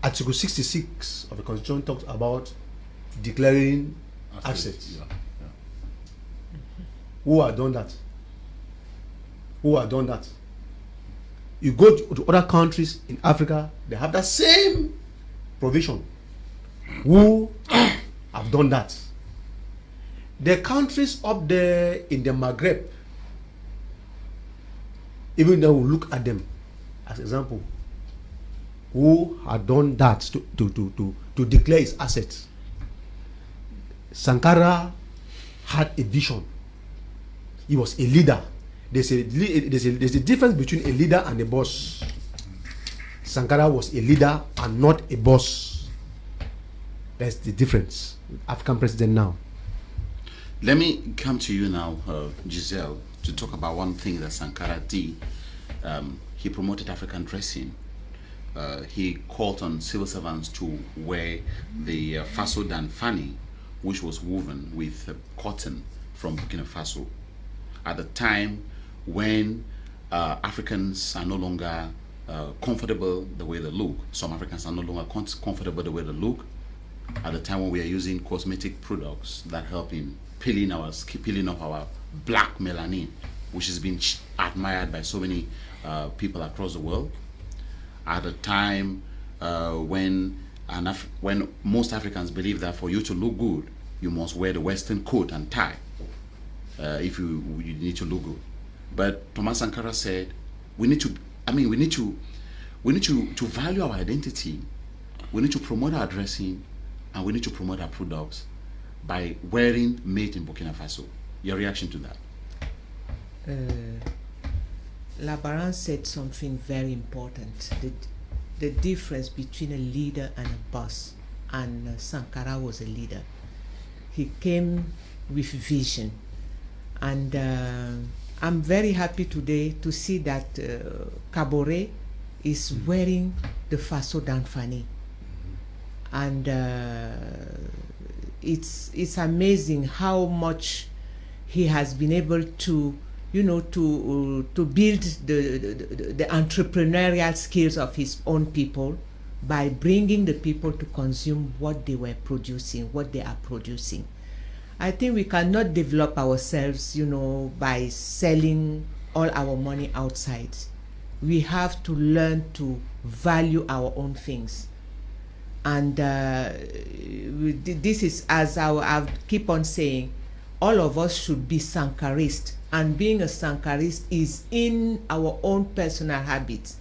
Article 66 of the Constitution talks about declaring assets. Yeah. Who have done that? Who have done that? You go to other countries in Africa, they have that same provision. Who have done that? The countries up there in the Maghreb, even though we look at them as example, who had done that to declare his assets. Sankara had a vision. He was a leader. There's a difference between a leader and a boss. Sankara was a leader and not a boss. That's the difference with African president now. Let me come to you now, Gisele, to talk about one thing that Sankara did. He promoted African dressing. He called on civil servants to wear the Faso Danfani, which was woven with cotton from Burkina Faso. At the time when Africans are no longer comfortable the way they look, some Africans are no longer comfortable the way they look, at the time when we are using cosmetic products that help in peeling off our black melanin, which has been admired by so many people across the world. At a time when most Africans believe that for you to look good, you must wear the Western coat and tie if you need to look good. But Thomas Sankara said, we need to value our identity. We need to promote our dressing, and we need to promote our products by wearing made in Burkina Faso. Your reaction to that? LABARAN said something very important, the difference between a leader and a boss, and Sankara was a leader. He came with vision, and I'm very happy today to see that COMPAORE is wearing the Faso Danfani, and it's amazing how much he has been able to, you know, to build the entrepreneurial skills of his own people by bringing the people to consume what they were producing, what they are producing. I think we cannot develop ourselves, you know, by selling all our money outside. We have to learn to value our own things. And this is, as I keep on saying, all of us should be Sankarist. And being a Sankarist is in our own personal habits.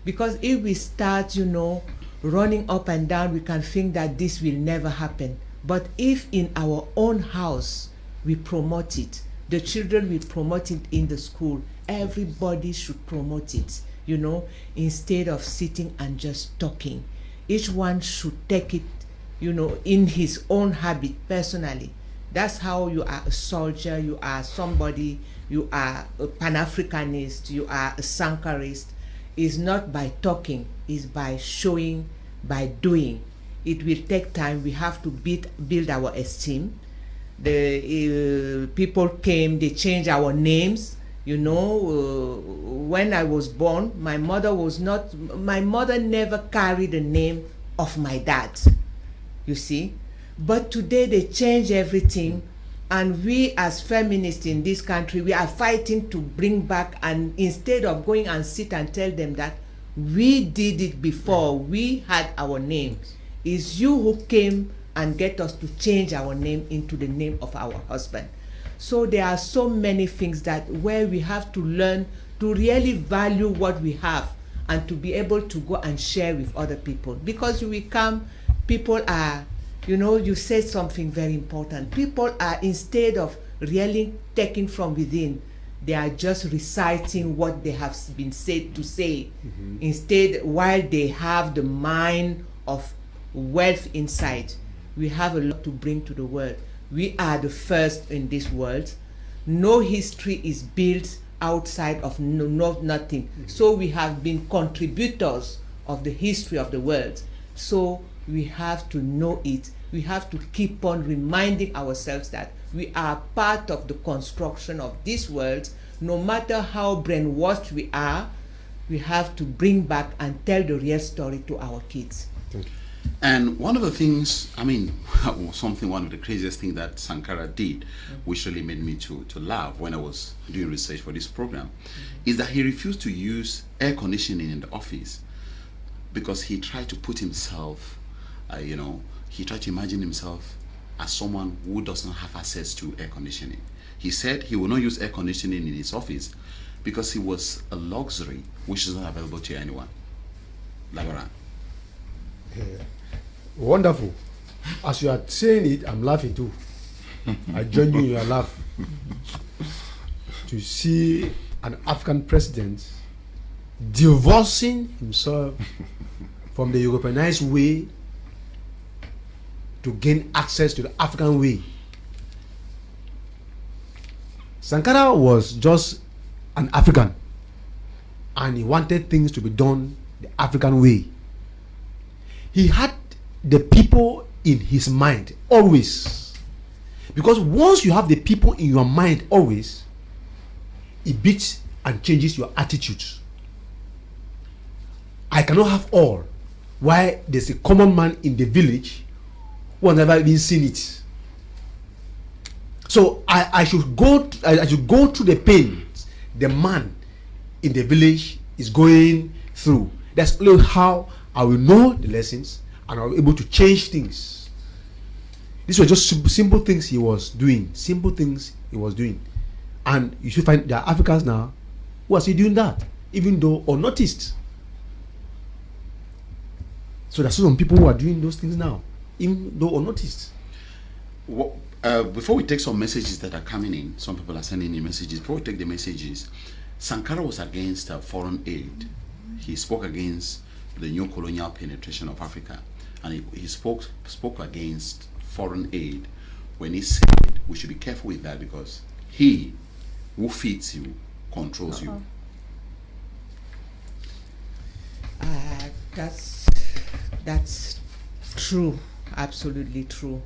Because if we start, you know, running up and down, we can think that this will never happen. But if in our own house we promote it, the children will promote it in the school, everybody should promote it, you know, instead of sitting and just talking. Each one should take it, you know, in his own habit personally. That's how you are a soldier, you are somebody, you are a Pan-Africanist, you are a Sankarist. It's not by talking, it's by showing, by doing. It will take time. We have to build our esteem. The people came, they changed our names. You know, when I was born, my mother never carried the name of my dad, you see. But today they change everything, and we as feminists in this country, we are fighting to bring back, and instead of going and sit and tell them that we did it before, we had our name. It's you who came and get us to change our name into the name of our husband. So there are so many things that where we have to learn to really value what we have and to be able to go and share with other people. Because we come, people are, you know, you said something very important. People are, instead of really taking from within, they are just reciting what they have been said to say. Instead, while they have the mind of wealth inside. We have a lot to bring to the world. We are the first in this world. No history is built outside of nothing. So we have been contributors of the history of the world. So we have to know it. We have to keep on reminding ourselves that we are part of the construction of this world. No matter how brainwashed we are, we have to bring back and tell the real story to our kids. And one of the things, I mean, one of the craziest things that Sankara did, which really made me to laugh when I was doing research for this program, is that he refused to use air conditioning in the office because he tried to put himself, he tried to imagine himself as someone who does not have access to air conditioning. He said he will not use air conditioning in his office because it was a luxury which is not available to anyone. LABARAN. Yeah. Wonderful. As you are saying it, I'm laughing too. I join you in your laugh. To see an African president divorcing himself from the Europeanized way to gain access to the African way. Sankara was just an African and he wanted things to be done the African way. He had the people in his mind always, because once you have the people in your mind always, it beats and changes your attitude. I cannot have all, why there's a common man in the village who has never even seen it. So I should go through the pains the man in the village is going through. That's only how I will know the lessons and I'll be able to change things. These were just simple things he was doing. Simple things he was doing. And you should find there are Africans now who are still doing that, even though unnoticed. So there's some people who are doing those things now, even though unnoticed. Before we take some messages that are coming in, some people are sending in messages. Before we take the messages, Sankara was against foreign aid. He spoke against the new colonial penetration of Africa, and he spoke against foreign aid when he said we should be careful with that because he who feeds you controls you. That's true, absolutely true,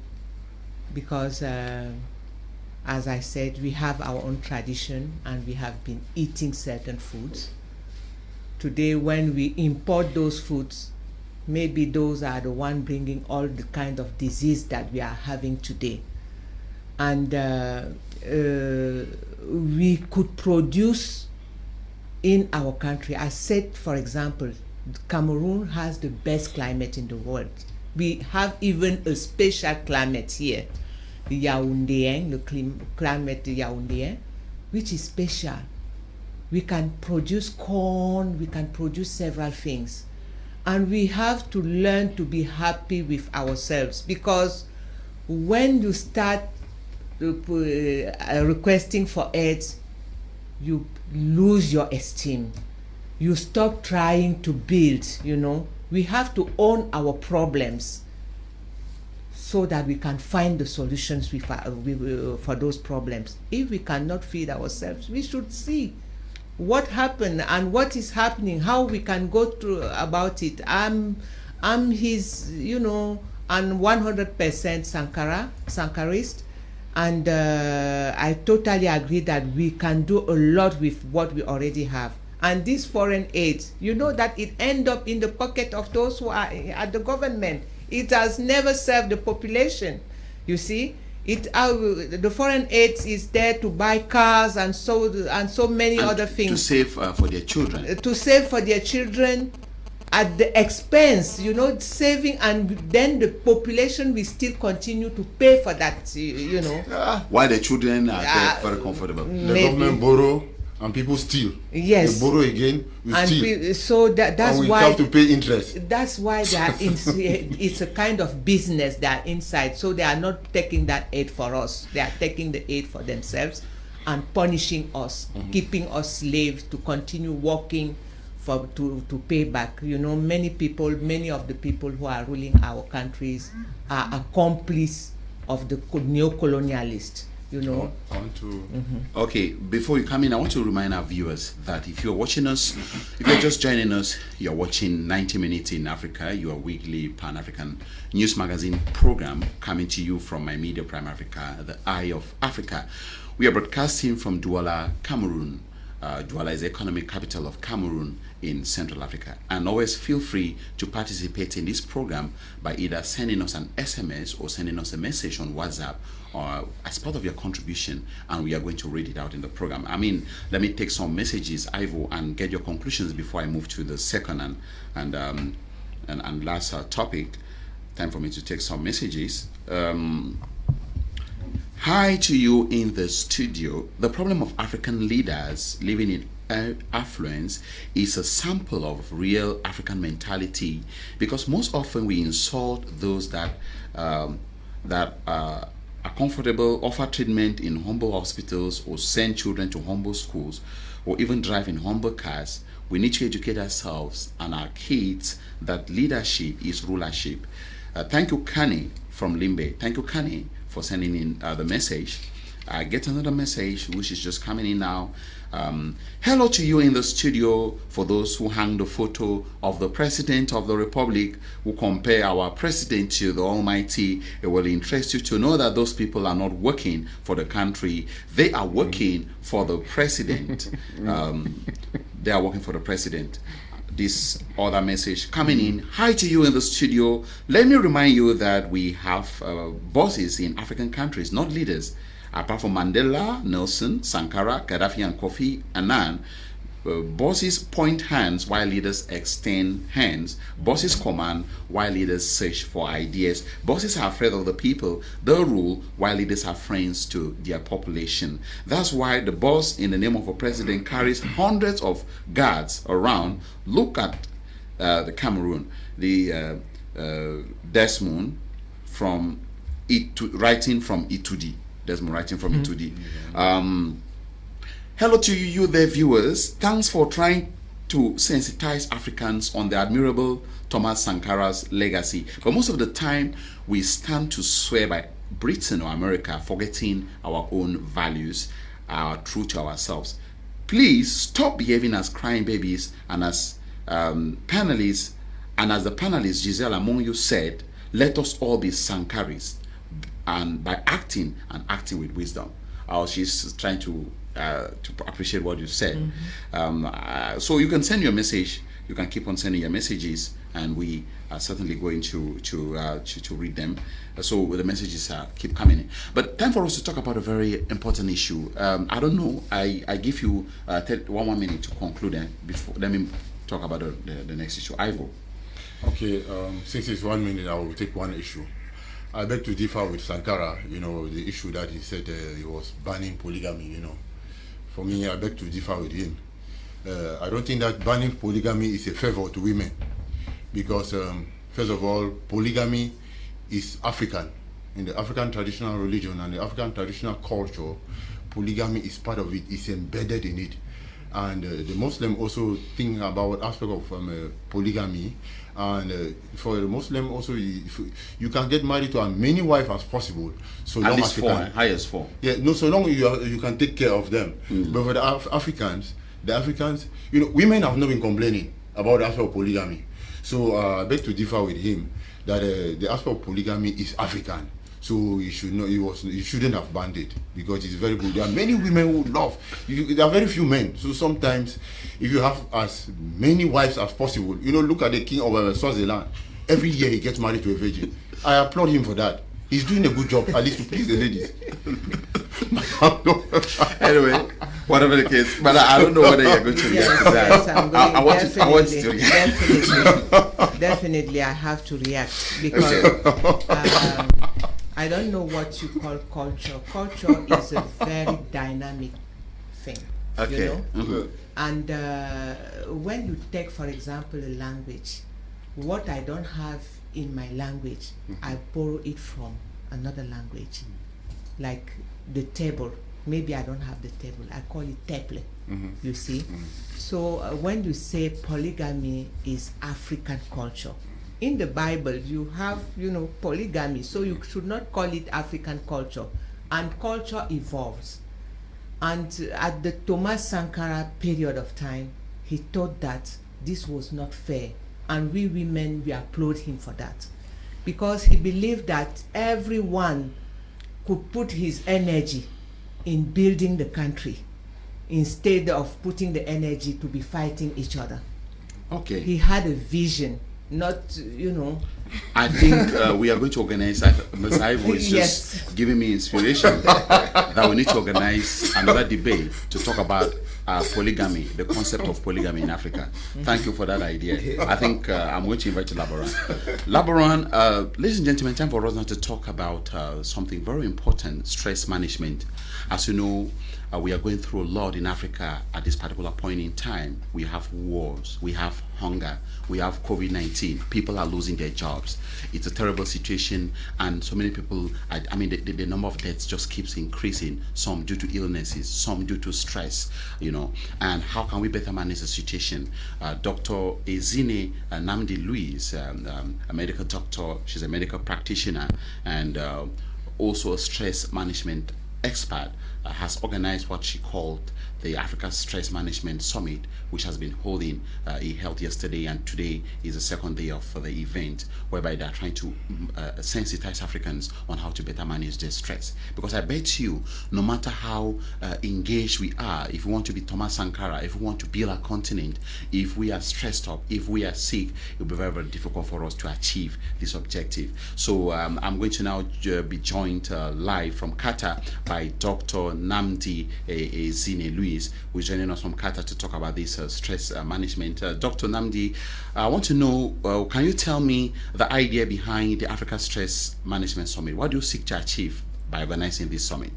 because as I said, we have our own tradition and we have been eating certain foods. Today, when we import those foods, maybe those are the one bringing all the kind of disease that we are having today. And we could produce in our country. I said, for example, Cameroon has the best climate in the world. We have even a special climate here, the Yaoundé, the climate Yaoundé, which is special. We can produce corn, we can produce several things. And we have to learn to be happy with ourselves, because when you start requesting for aid, you lose your esteem. You stop trying to build, you know. We have to own our problems so that we can find the solutions for those problems. If we cannot feed ourselves, we should see what happened and what is happening, how we can go through about it. I'm his, you know, and 100% Sankarist, and I totally agree that we can do a lot with what we already have. And this foreign aid, you know that it ends up in the pocket of those who are at the government. It has never served the population. You see, the foreign aid is there to buy cars and so many other things. To save for their children. To save for their children at the expense, you know, saving, and then the population will still continue to pay for that, you know. While the children are there very comfortable. The government borrow and people steal. Yes. They borrow again, we steal. So that's and we why have to pay interest. That's why they are it's a kind of business they are inside. So they are not taking that aid for us. They are taking the aid for themselves and punishing us, keeping us slaves to continue working to pay back. You know, many of the people who are ruling our countries are accomplices of the neo-colonialists. You know. I want to. Okay, before you come in, I want to remind our viewers that if you're watching us, if you're just joining us, you're watching 90 Minutes in Africa, your weekly Pan-African news magazine program coming to you from my media Prime Africa, the Eye of Africa. We are broadcasting from Douala, Cameroon. Douala is the economic capital of Cameroon in Central Africa. And always feel free to participate in this program by either sending us an SMS or sending us a message on WhatsApp or as part of your contribution, and we are going to read it out in the program. I mean, let me take some messages, Ivo, and get your conclusions before I move to the second and last topic. Time for me to take some messages. Hi to you in the studio. The problem of African leaders living in affluence is a sample of real African mentality, because most often we insult those that are comfortable, offer treatment in humble hospitals, or send children to humble schools, or even drive in humble cars. We need to educate ourselves and our kids that leadership is rulership. Thank you, Kani from Limbe. Thank you, Kani, for sending in the message. I get another message which is just coming in now. Hello to you in the studio. For those who hang the photo of the President of the Republic, who compare our President to the Almighty, it will interest you to know that those people are not working for the country. They are working for the President. They are working for the President. This other message coming in. Hi to you in the studio. Let me remind you that we have bosses in African countries, not leaders. Apart from Mandela, Nelson, Sankara, Gaddafi, and Kofi Annan, bosses point hands while leaders extend hands. Bosses command while leaders search for ideas. Bosses are afraid of the people they rule while leaders are friends to their population. That's why the boss, in the name of a president, carries hundreds of guards around. Look at the Cameroon, the Desmond from writing from Itudi. Desmond writing from Itudi. Hello to you there, viewers. Thanks for trying to sensitize Africans on the admirable Thomas Sankara's legacy. But most of the time, we stand to swear by Britain or America, forgetting our own values, our true to ourselves. Please stop behaving as crying babies and as panelists. And as the panelist Gisele among you said, let us all be Sankaris, and by acting with wisdom. She's trying to appreciate what you said. So you can send your message. You can keep on sending your messages, and we are certainly going to read them. So the messages keep coming in. But time for us to talk about a very important issue. I don't know. I give you 1 minute to conclude. Before, let me talk about the next issue. Ivo. Okay. Since it's 1 minute, I will take one issue. I beg to differ with Sankara. You know, the issue that he said he was banning polygamy. You know, for me, I beg to differ with him. I don't think that banning polygamy is a favor to women, because first of all, polygamy is African. In the African traditional religion and the African traditional culture, polygamy is part of it. It's embedded in it. And the Muslim also think about aspect of polygamy. And for the Muslim also, you can get married to as many wives as possible. So at long least as four, highest four. Yeah, no, so long you can take care of them. But for the Africans, you know, women have not been complaining about the aspect of polygamy. So I beg to differ with him that the aspect of polygamy is African. So he shouldn't have banned it, because it's very good. There are many women who love. There are very few men. So sometimes, if you have as many wives as possible, you know, look at the king of Swaziland. Every year he gets married to a virgin. I applaud him for that. He's doing a good job, at least to please the ladies. Anyway, whatever the case, but I don't know whether you're going to react to that. Yes, I'm going, I want you to react. Definitely, I have to react, because I don't know what you call culture. Culture is a very dynamic thing, Okay. you know. And when you take, for example, a language, what I don't have in my language, I borrow it from another language. Like the table, maybe I don't have the table, I call it teple, you see. So when you say polygamy is African culture, in the Bible you have, polygamy, so you should not call it African culture. And culture evolves. And at the Thomas Sankara period of time, he thought that this was not fair. And we women, we applaud him for that. Because he believed that everyone could put his energy in building the country instead of putting the energy to be fighting each other. Okay. He had a vision, not, I think we are going to organize, Ms. Ivo is just giving me inspiration that we need to organize another debate to talk about polygamy, the concept of polygamy in Africa. Thank you for that idea. I think I'm going to invite LABARAN. LABARAN, ladies and gentlemen, time for us now to talk about something very important, stress management. As you know, we are going through a lot in Africa at this particular point in time. We have wars, we have hunger, we have COVID-19. People are losing their jobs. It's a terrible situation, and so many people, I mean, the number of deaths just keeps increasing, some due to illnesses, some due to stress, and how can we better manage the situation? Dr. Ezine Namdi Louise, a medical doctor, she's a medical practitioner, and also a stress management expert, has organized what she called the Africa Stress Management Summit, which has been holding held yesterday, and today is the second day of the event, whereby they are trying to sensitize Africans on how to better manage their stress. Because I bet you, no matter how engaged we are, if we want to be Thomas Sankara, if we want to build our continent, if we are stressed up, if we are sick, it will be very, very difficult for us to achieve this objective. So I'm going to now be joined live from Qatar by Dr. Namdi Ezine Louise, who is joining us from Qatar to talk about this stress management. Dr. Namdi, I want to know, can you tell me the idea behind the Africa Stress Management Summit? What do you seek to achieve by organizing this summit?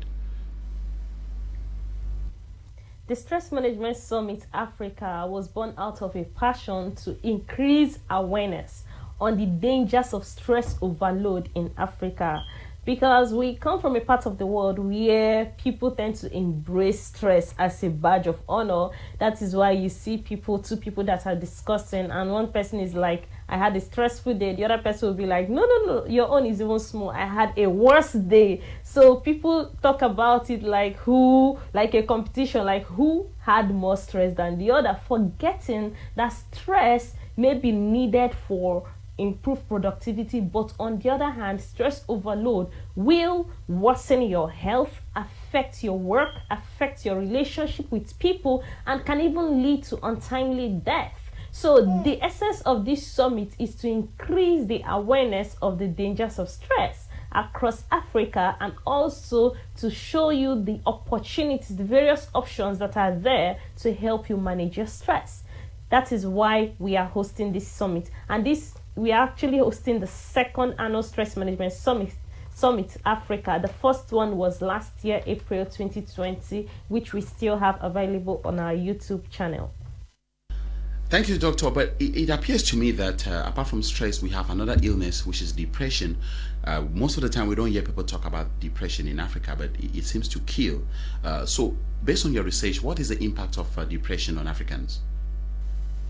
The Stress Management Summit Africa was born out of a passion to increase awareness on the dangers of stress overload in Africa. Because we come from a part of the world where people tend to embrace stress as a badge of honor. That is why you see two people that are discussing, and one person is like, I had a stressful day. The other person will be like, no, your own is even small. I had a worse day. So people talk about it like a competition, like who had more stress than the other, forgetting that stress may be needed for improve productivity, but on the other hand, stress overload will worsen your health, affect your work, affect your relationship with people, and can even lead to untimely death. So the essence of this summit is to increase the awareness of the dangers of stress across Africa, and also to show you the opportunities, the various options that are there to help you manage your stress. That is why we are hosting this summit, and we are actually hosting the second annual Stress Management Summit Africa. The first one was last year, April 2020, which we still have available on our YouTube channel. Thank you, Doctor. But it appears to me that apart from stress, we have another illness, which is depression. Most of the time, we don't hear people talk about depression in Africa, but it seems to kill. So, based on your research, what is the impact of depression on Africans?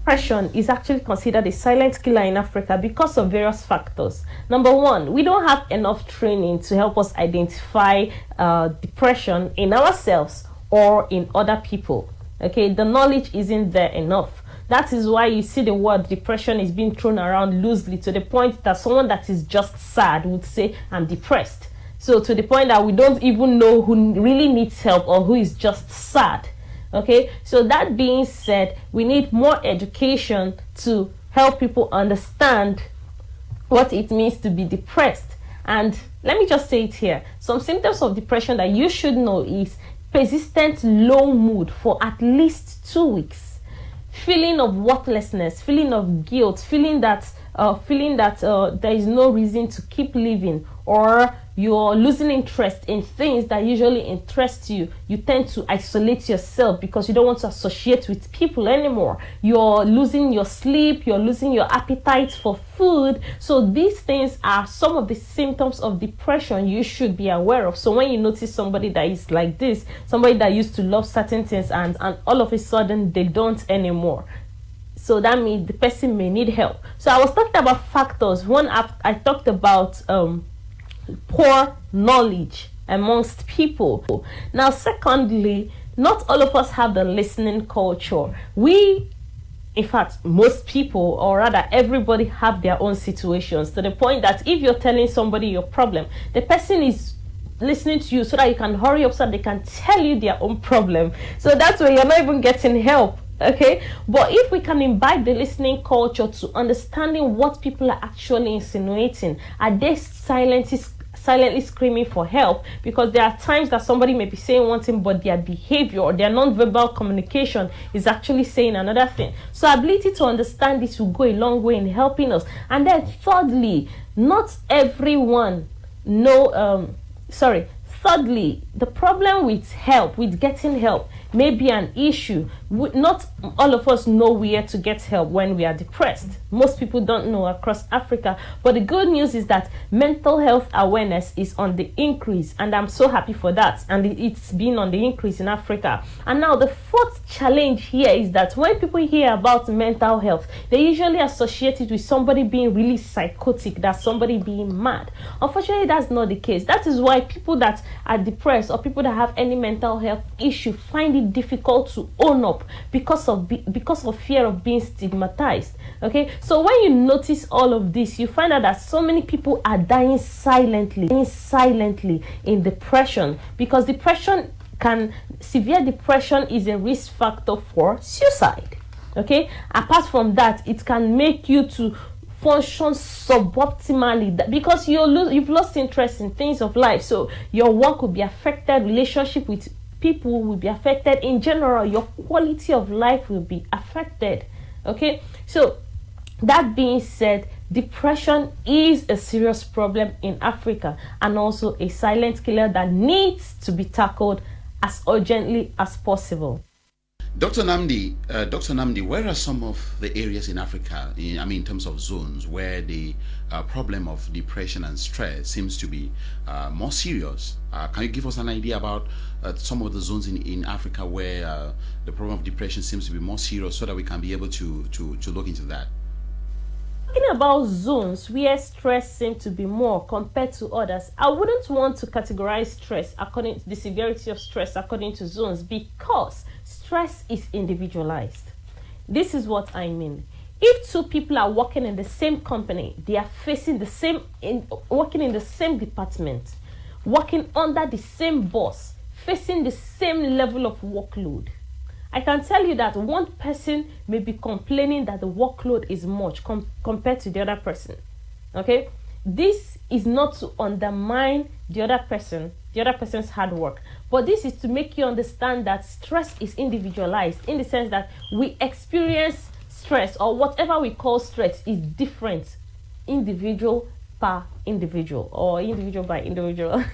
Depression is actually considered a silent killer in Africa because of various factors. Number one, we don't have enough training to help us identify depression in ourselves or in other people. Okay, the knowledge isn't there enough. That is why you see the word depression is being thrown around loosely, to the point that someone that is just sad would say, I'm depressed. So to the point that we don't even know who really needs help or who is just sad. Okay, so that being said, we need more education to help people understand what it means to be depressed. And let me just say it here. Some symptoms of depression that you should know is persistent low mood for at least 2 weeks, feeling of worthlessness, feeling of guilt, feeling that there is no reason to keep living, or you're losing interest in things that usually interest you, you tend to isolate yourself because you don't want to associate with people anymore. You're losing your sleep, you're losing your appetite for food. So these things are some of the symptoms of depression you should be aware of. So when you notice somebody that is like this, somebody that used to love certain things and all of a sudden they don't anymore, so that means the person may need help. So I was talking about factors. One, I talked about poor knowledge amongst people. Now, secondly, not all of us have the listening culture. In fact, most people, or rather everybody, have their own situations, to the point that if you're telling somebody your problem, the person is listening to you so that you can hurry up so that they can tell you their own problem. So that's where you're not even getting help. Okay, but if we can imbibe the listening culture to understanding what people are actually insinuating, are they silently screaming for help? Because there are times that somebody may be saying one thing, but their behavior or their non-verbal communication is actually saying another thing. So ability to understand this will go a long way in helping us. And then thirdly, not everyone thirdly, the problem with help, with getting help, may be an issue. Not all of us know where to get help when we are depressed. Most people don't know across Africa. But the good news is that mental health awareness is on the increase, and I'm so happy for that. And it's been on the increase in Africa. And now the fourth challenge here is that when people hear about mental health, they usually associate it with somebody being really psychotic, that somebody being mad. Unfortunately, that's not the case. That is why people that are depressed or people that have any mental health issue find it difficult to own up because of fear of being stigmatized. Okay, so when you notice all of this, you find out that so many people are dying silently in depression, because severe depression is a risk factor for suicide. Okay, apart from that, it can make you to function suboptimally because you've lost interest in things of life. So your work will be affected, relationship with people will be affected. In general, your quality of life will be affected. Okay, so that being said, depression is a serious problem in Africa and also a silent killer that needs to be tackled as urgently as possible. Dr. Namdi, where are some of the areas in Africa, in terms of zones, where the problem of depression and stress seems to be more serious? Can you give us an idea about some of the zones in Africa where the problem of depression seems to be more serious, so that we can be able to look into that? Talking about zones where stress seems to be more compared to others, I wouldn't want to categorize stress according to the severity of stress according to zones, because stress is individualized. This is what I mean. If two people are working in the same company, they are facing working in the same department, working under the same boss, facing the same level of workload, I can tell you that one person may be complaining that the workload is much compared to the other person. Okay? This is not to undermine the other person's hard work, but this is to make you understand that stress is individualized, in the sense that we experience stress, or whatever we call stress, is different, individual per individual, or individual by individual.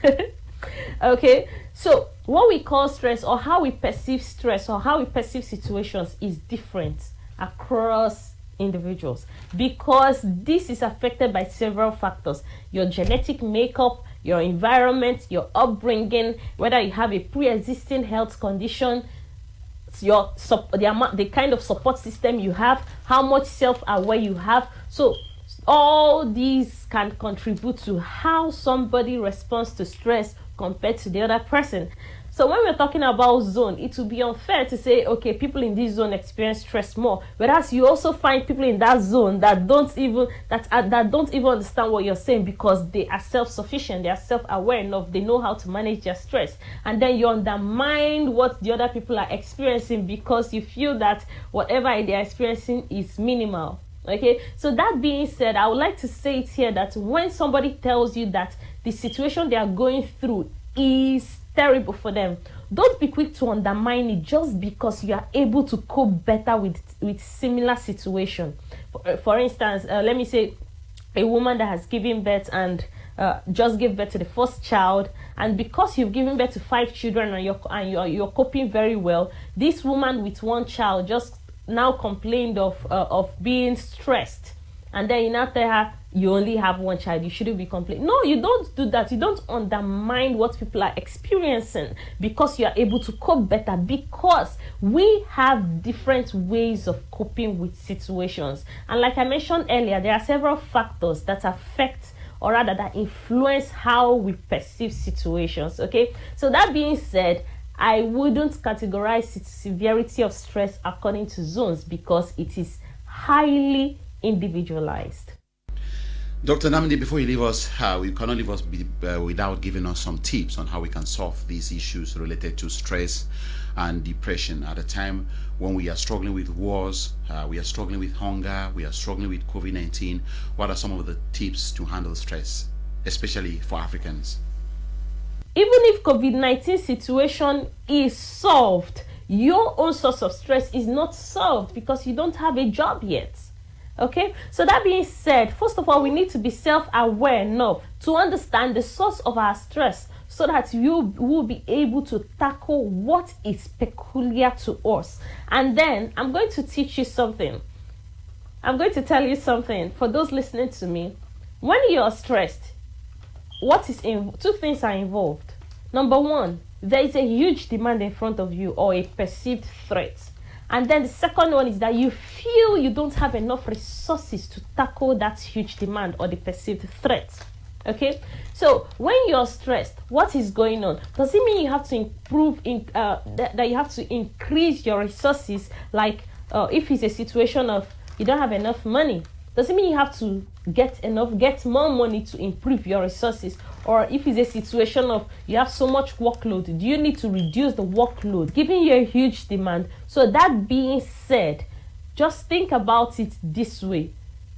Okay, so what we call stress, or how we perceive stress, or how we perceive situations, is different across individuals, because this is affected by several factors: your genetic makeup, your environment, your upbringing, whether you have a pre-existing health condition, the kind of support system you have, how much self-aware you have. So all these can contribute to how somebody responds to stress compared to the other person. So when we're talking about zone, it would be unfair to say, okay, people in this zone experience stress more, whereas you also find people in that zone that don't even understand what you're saying, because they are self-sufficient, they are self-aware enough, they know how to manage their stress. And then you undermine what the other people are experiencing, because you feel that whatever they are experiencing is minimal. Okay, so that being said, I would like to say it here that when somebody tells you that the situation they are going through is terrible for them, don't be quick to undermine it just because you are able to cope better with similar situation. For instance, let me say a woman that has given birth and just gave birth to the first child, and because you've given birth to 5 children and you're coping very well, this woman with 1 child just now complained of being stressed, and then you now tell her you only have 1 child, you shouldn't be complaining. No, you don't do that. You don't undermine what people are experiencing because you are able to cope better, because we have different ways of coping with situations. And like I mentioned earlier, there are several factors that affect, or rather that influence how we perceive situations. Okay, so that being said, I wouldn't categorize the severity of stress according to zones because it is highly individualized. Dr. Namdi, before you leave us, you cannot leave us without giving us some tips on how we can solve these issues related to stress and depression at a time when we are struggling with wars, we are struggling with hunger, we are struggling with COVID-19. What are some of the tips to handle stress, especially for Africans? Even if COVID-19 situation is solved, your own source of stress is not solved because you don't have a job yet. Okay, so that being said, first of all, we need to be self-aware enough to understand the source of our stress so that you will be able to tackle what is peculiar to us. And then I'm going to teach you something. I'm going to tell you something for those listening to me. When you're stressed, 2 things are involved. Number 1, there is a huge demand in front of you or a perceived threat. And then the second one is that you feel you don't have enough resources to tackle that huge demand or the perceived threat. Okay, so when you're stressed, what is going on? Does it mean you have to that you have to increase your resources? Like if it's a situation of you don't have enough money, does it mean you have to get more money to improve your resources? Or if it's a situation of you have so much workload, do you need to reduce the workload, giving you a huge demand? So that being said, just think about it this way.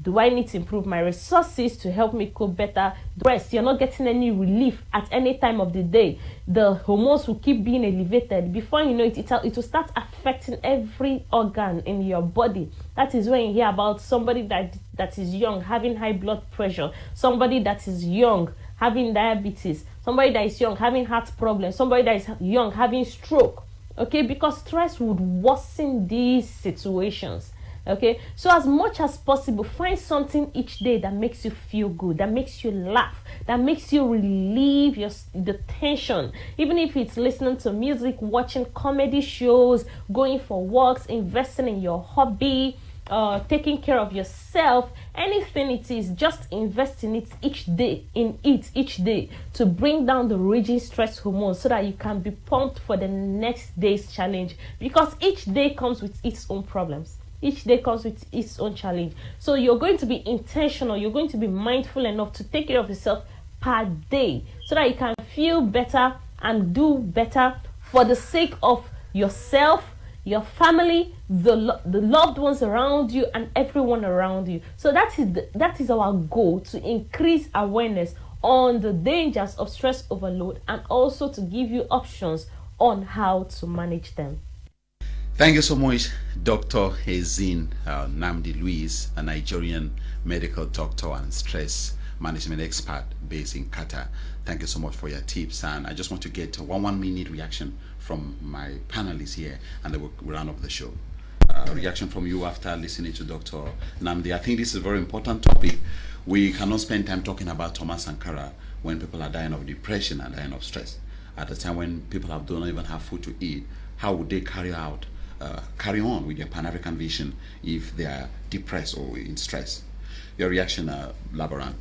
Do I need to improve my resources to help me cope better? The rest, you're not getting any relief at any time of the day. The hormones will keep being elevated. Before you know it, it will start affecting every organ in your body. That is when you hear about somebody that is young having high blood pressure, somebody that is young having diabetes, somebody that is young having heart problems, somebody that is young having stroke. Okay, because stress would worsen these situations. Okay, so as much as possible, find something each day that makes you feel good, that makes you laugh, that makes you relieve the tension. Even if it's listening to music, watching comedy shows, going for walks, investing in your hobby, taking care of yourself, anything it is, just invest in it each day to bring down the raging stress hormones so that you can be pumped for the next day's challenge, because each day comes with its own problems. Each day comes with its own challenge. So you're going to be intentional, you're going to be mindful enough to take care of yourself per day so that you can feel better and do better for the sake of yourself, your family, the loved ones around you, and everyone around you. So that is our goal, to increase awareness on the dangers of stress overload and also to give you options on how to manage them. Thank you so much, Dr. Hezin Namdi Louise, a Nigerian medical doctor and stress management expert based in Qatar. Thank you so much for your tips, and I just want to get a 1 minute reaction from my panelists here, and then we'll round up the show. Reaction from you after listening to Dr. Namdi. I think this is a very important topic. We cannot spend time talking about Thomas Sankara when people are dying of depression and dying of stress. At the time when people don't even have food to eat, how would they carry on with their Pan-African vision if they are depressed or in stress? Your reaction, LABARAN?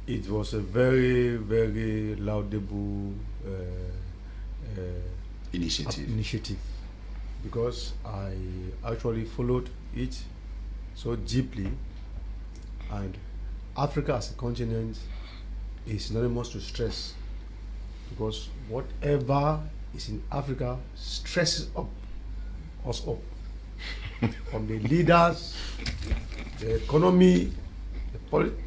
It was a very, very laudable initiative, because I actually followed it so deeply, and Africa as a continent is synonymous to stress, because whatever is in Africa stresses us up. From the leaders, the economy,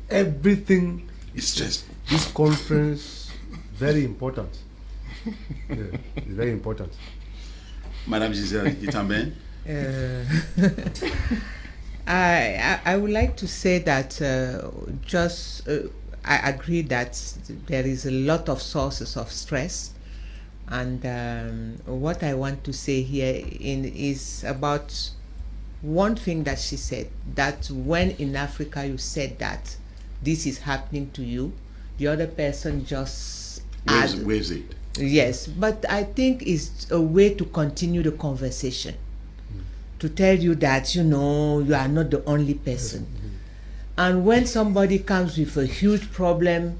everything is stressful. This conference, very important. Yeah, it's very important. Madam Gisele YITAMBEN? I would like to say that I agree that there is a lot of sources of stress, and what I want to say here is about one thing that she said, that when in Africa you said that this is happening to you, the other person just waves it. Yes, but I think it's a way to continue the conversation, to tell you that, you know, you are not the only person. And when somebody comes with a huge problem,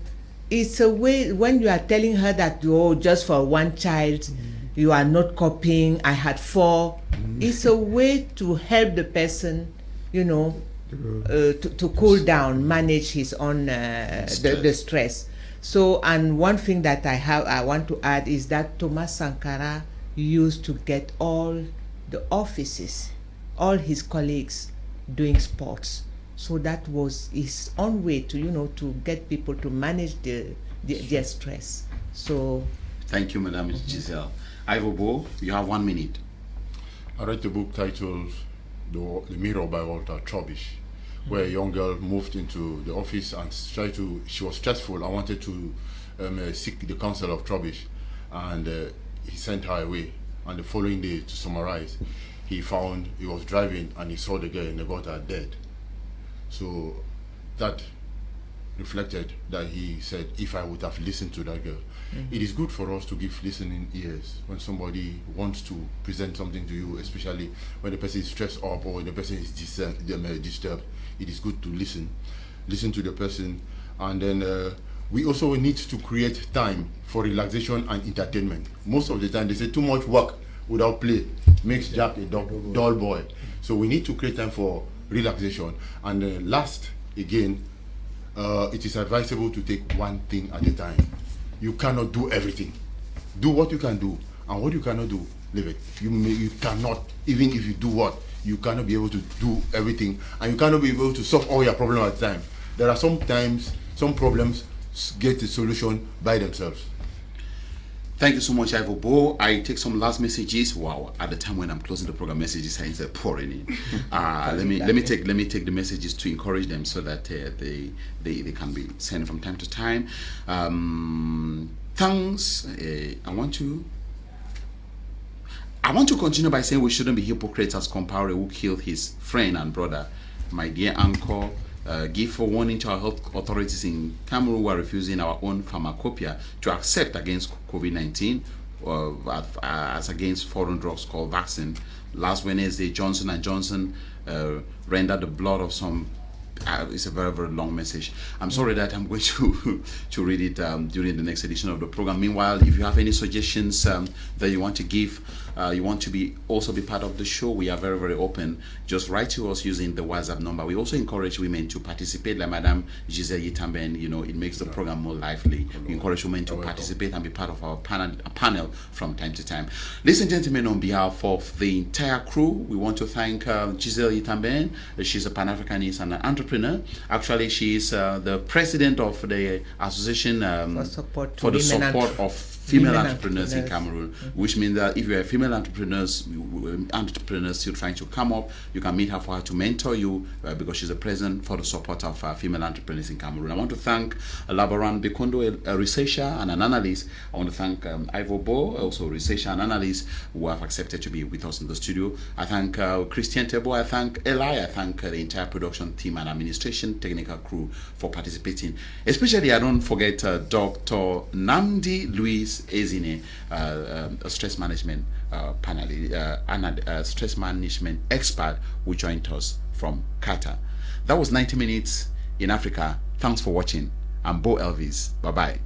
it's a way, when you are telling her that, oh, just for one child, you are not coping, I had 4, it's a way to help the person, you know, to cool down, manage his own the stress. So, and one thing that I want to add is that Thomas Sankara used to get all the offices, all his colleagues doing sports. So that was his own way to, you know, to get people to manage their stress. So. Thank you, Madam Gisele. Boh, you have 1 minute. I read the book titled The Mirror by Walter Trobisch, where a young girl moved into the office and she was stressful and wanted to seek the counsel of Trobisch, and he sent her away. And the following day, to summarize, he was driving and he saw the girl in the gutter dead. So that reflected that he said, if I would have listened to that girl. It is good for us to give listening ears when somebody wants to present something to you, especially when the person is stressed up or when the person is disturbed. It is good to listen to the person. And then we also need to create time for relaxation and entertainment. Most of the time they say too much work without play makes Jack a dull boy. So we need to create time for relaxation. And last, again, it is advisable to take one thing at a time. You cannot do everything. Do what you can do, and what you cannot do, leave it. You cannot, even if you do what, you cannot be able to do everything, and you cannot be able to solve all your problems at the time. There are sometimes some problems get a solution by themselves. Thank you so much, Boh. I take some last messages. Wow, at the time when I'm closing the program, messages are instead pouring in. let me take the messages to encourage them so that they can be sent from time to time. Thanks. I want to continue by saying we shouldn't be hypocrites as COMPAORE, who killed his friend and brother. My dear uncle, give a warning to our health authorities in Cameroon who are refusing our own pharmacopoeia to accept against COVID-19 as against foreign drugs called vaccine. Last Wednesday, Johnson & Johnson rendered the blood of some. It's a very, very long message. I'm sorry that I'm going to read it during the next edition of the program. Meanwhile, if you have any suggestions that you want to give, you want to also be part of the show, we are very, very open. Just write to us using the WhatsApp number. We also encourage women to participate, like Madam Gisele YITAMBEN. You know, it makes the program more lively. We encourage women to participate and be part of our panel from time to time. Ladies and gentlemen, on behalf of the entire crew, we want to thank Gisele YITAMBEN. She's a Pan-Africanist and an entrepreneur. Actually, she is the president of the association for the support of female entrepreneurs in Cameroon, which means that if you're a female entrepreneurs still trying to come up, you can meet her for her to mentor you because she's the president for the support of female entrepreneurs in Cameroon. I want to thank LABARAN BEKONDO, a researcher and an analyst. I want to thank Boh, also a researcher and analyst, who have accepted to be with us in the studio. I thank Christian Tebo, I thank Eli, I thank the entire production team and administration technical crew for participating. Especially, I don't forget Dr. Namdi Louis Ezine, a stress management stress management expert who joined us from Qatar. That was 90 minutes in Africa. Thanks for watching. I'm Boh Elvis. Bye-bye.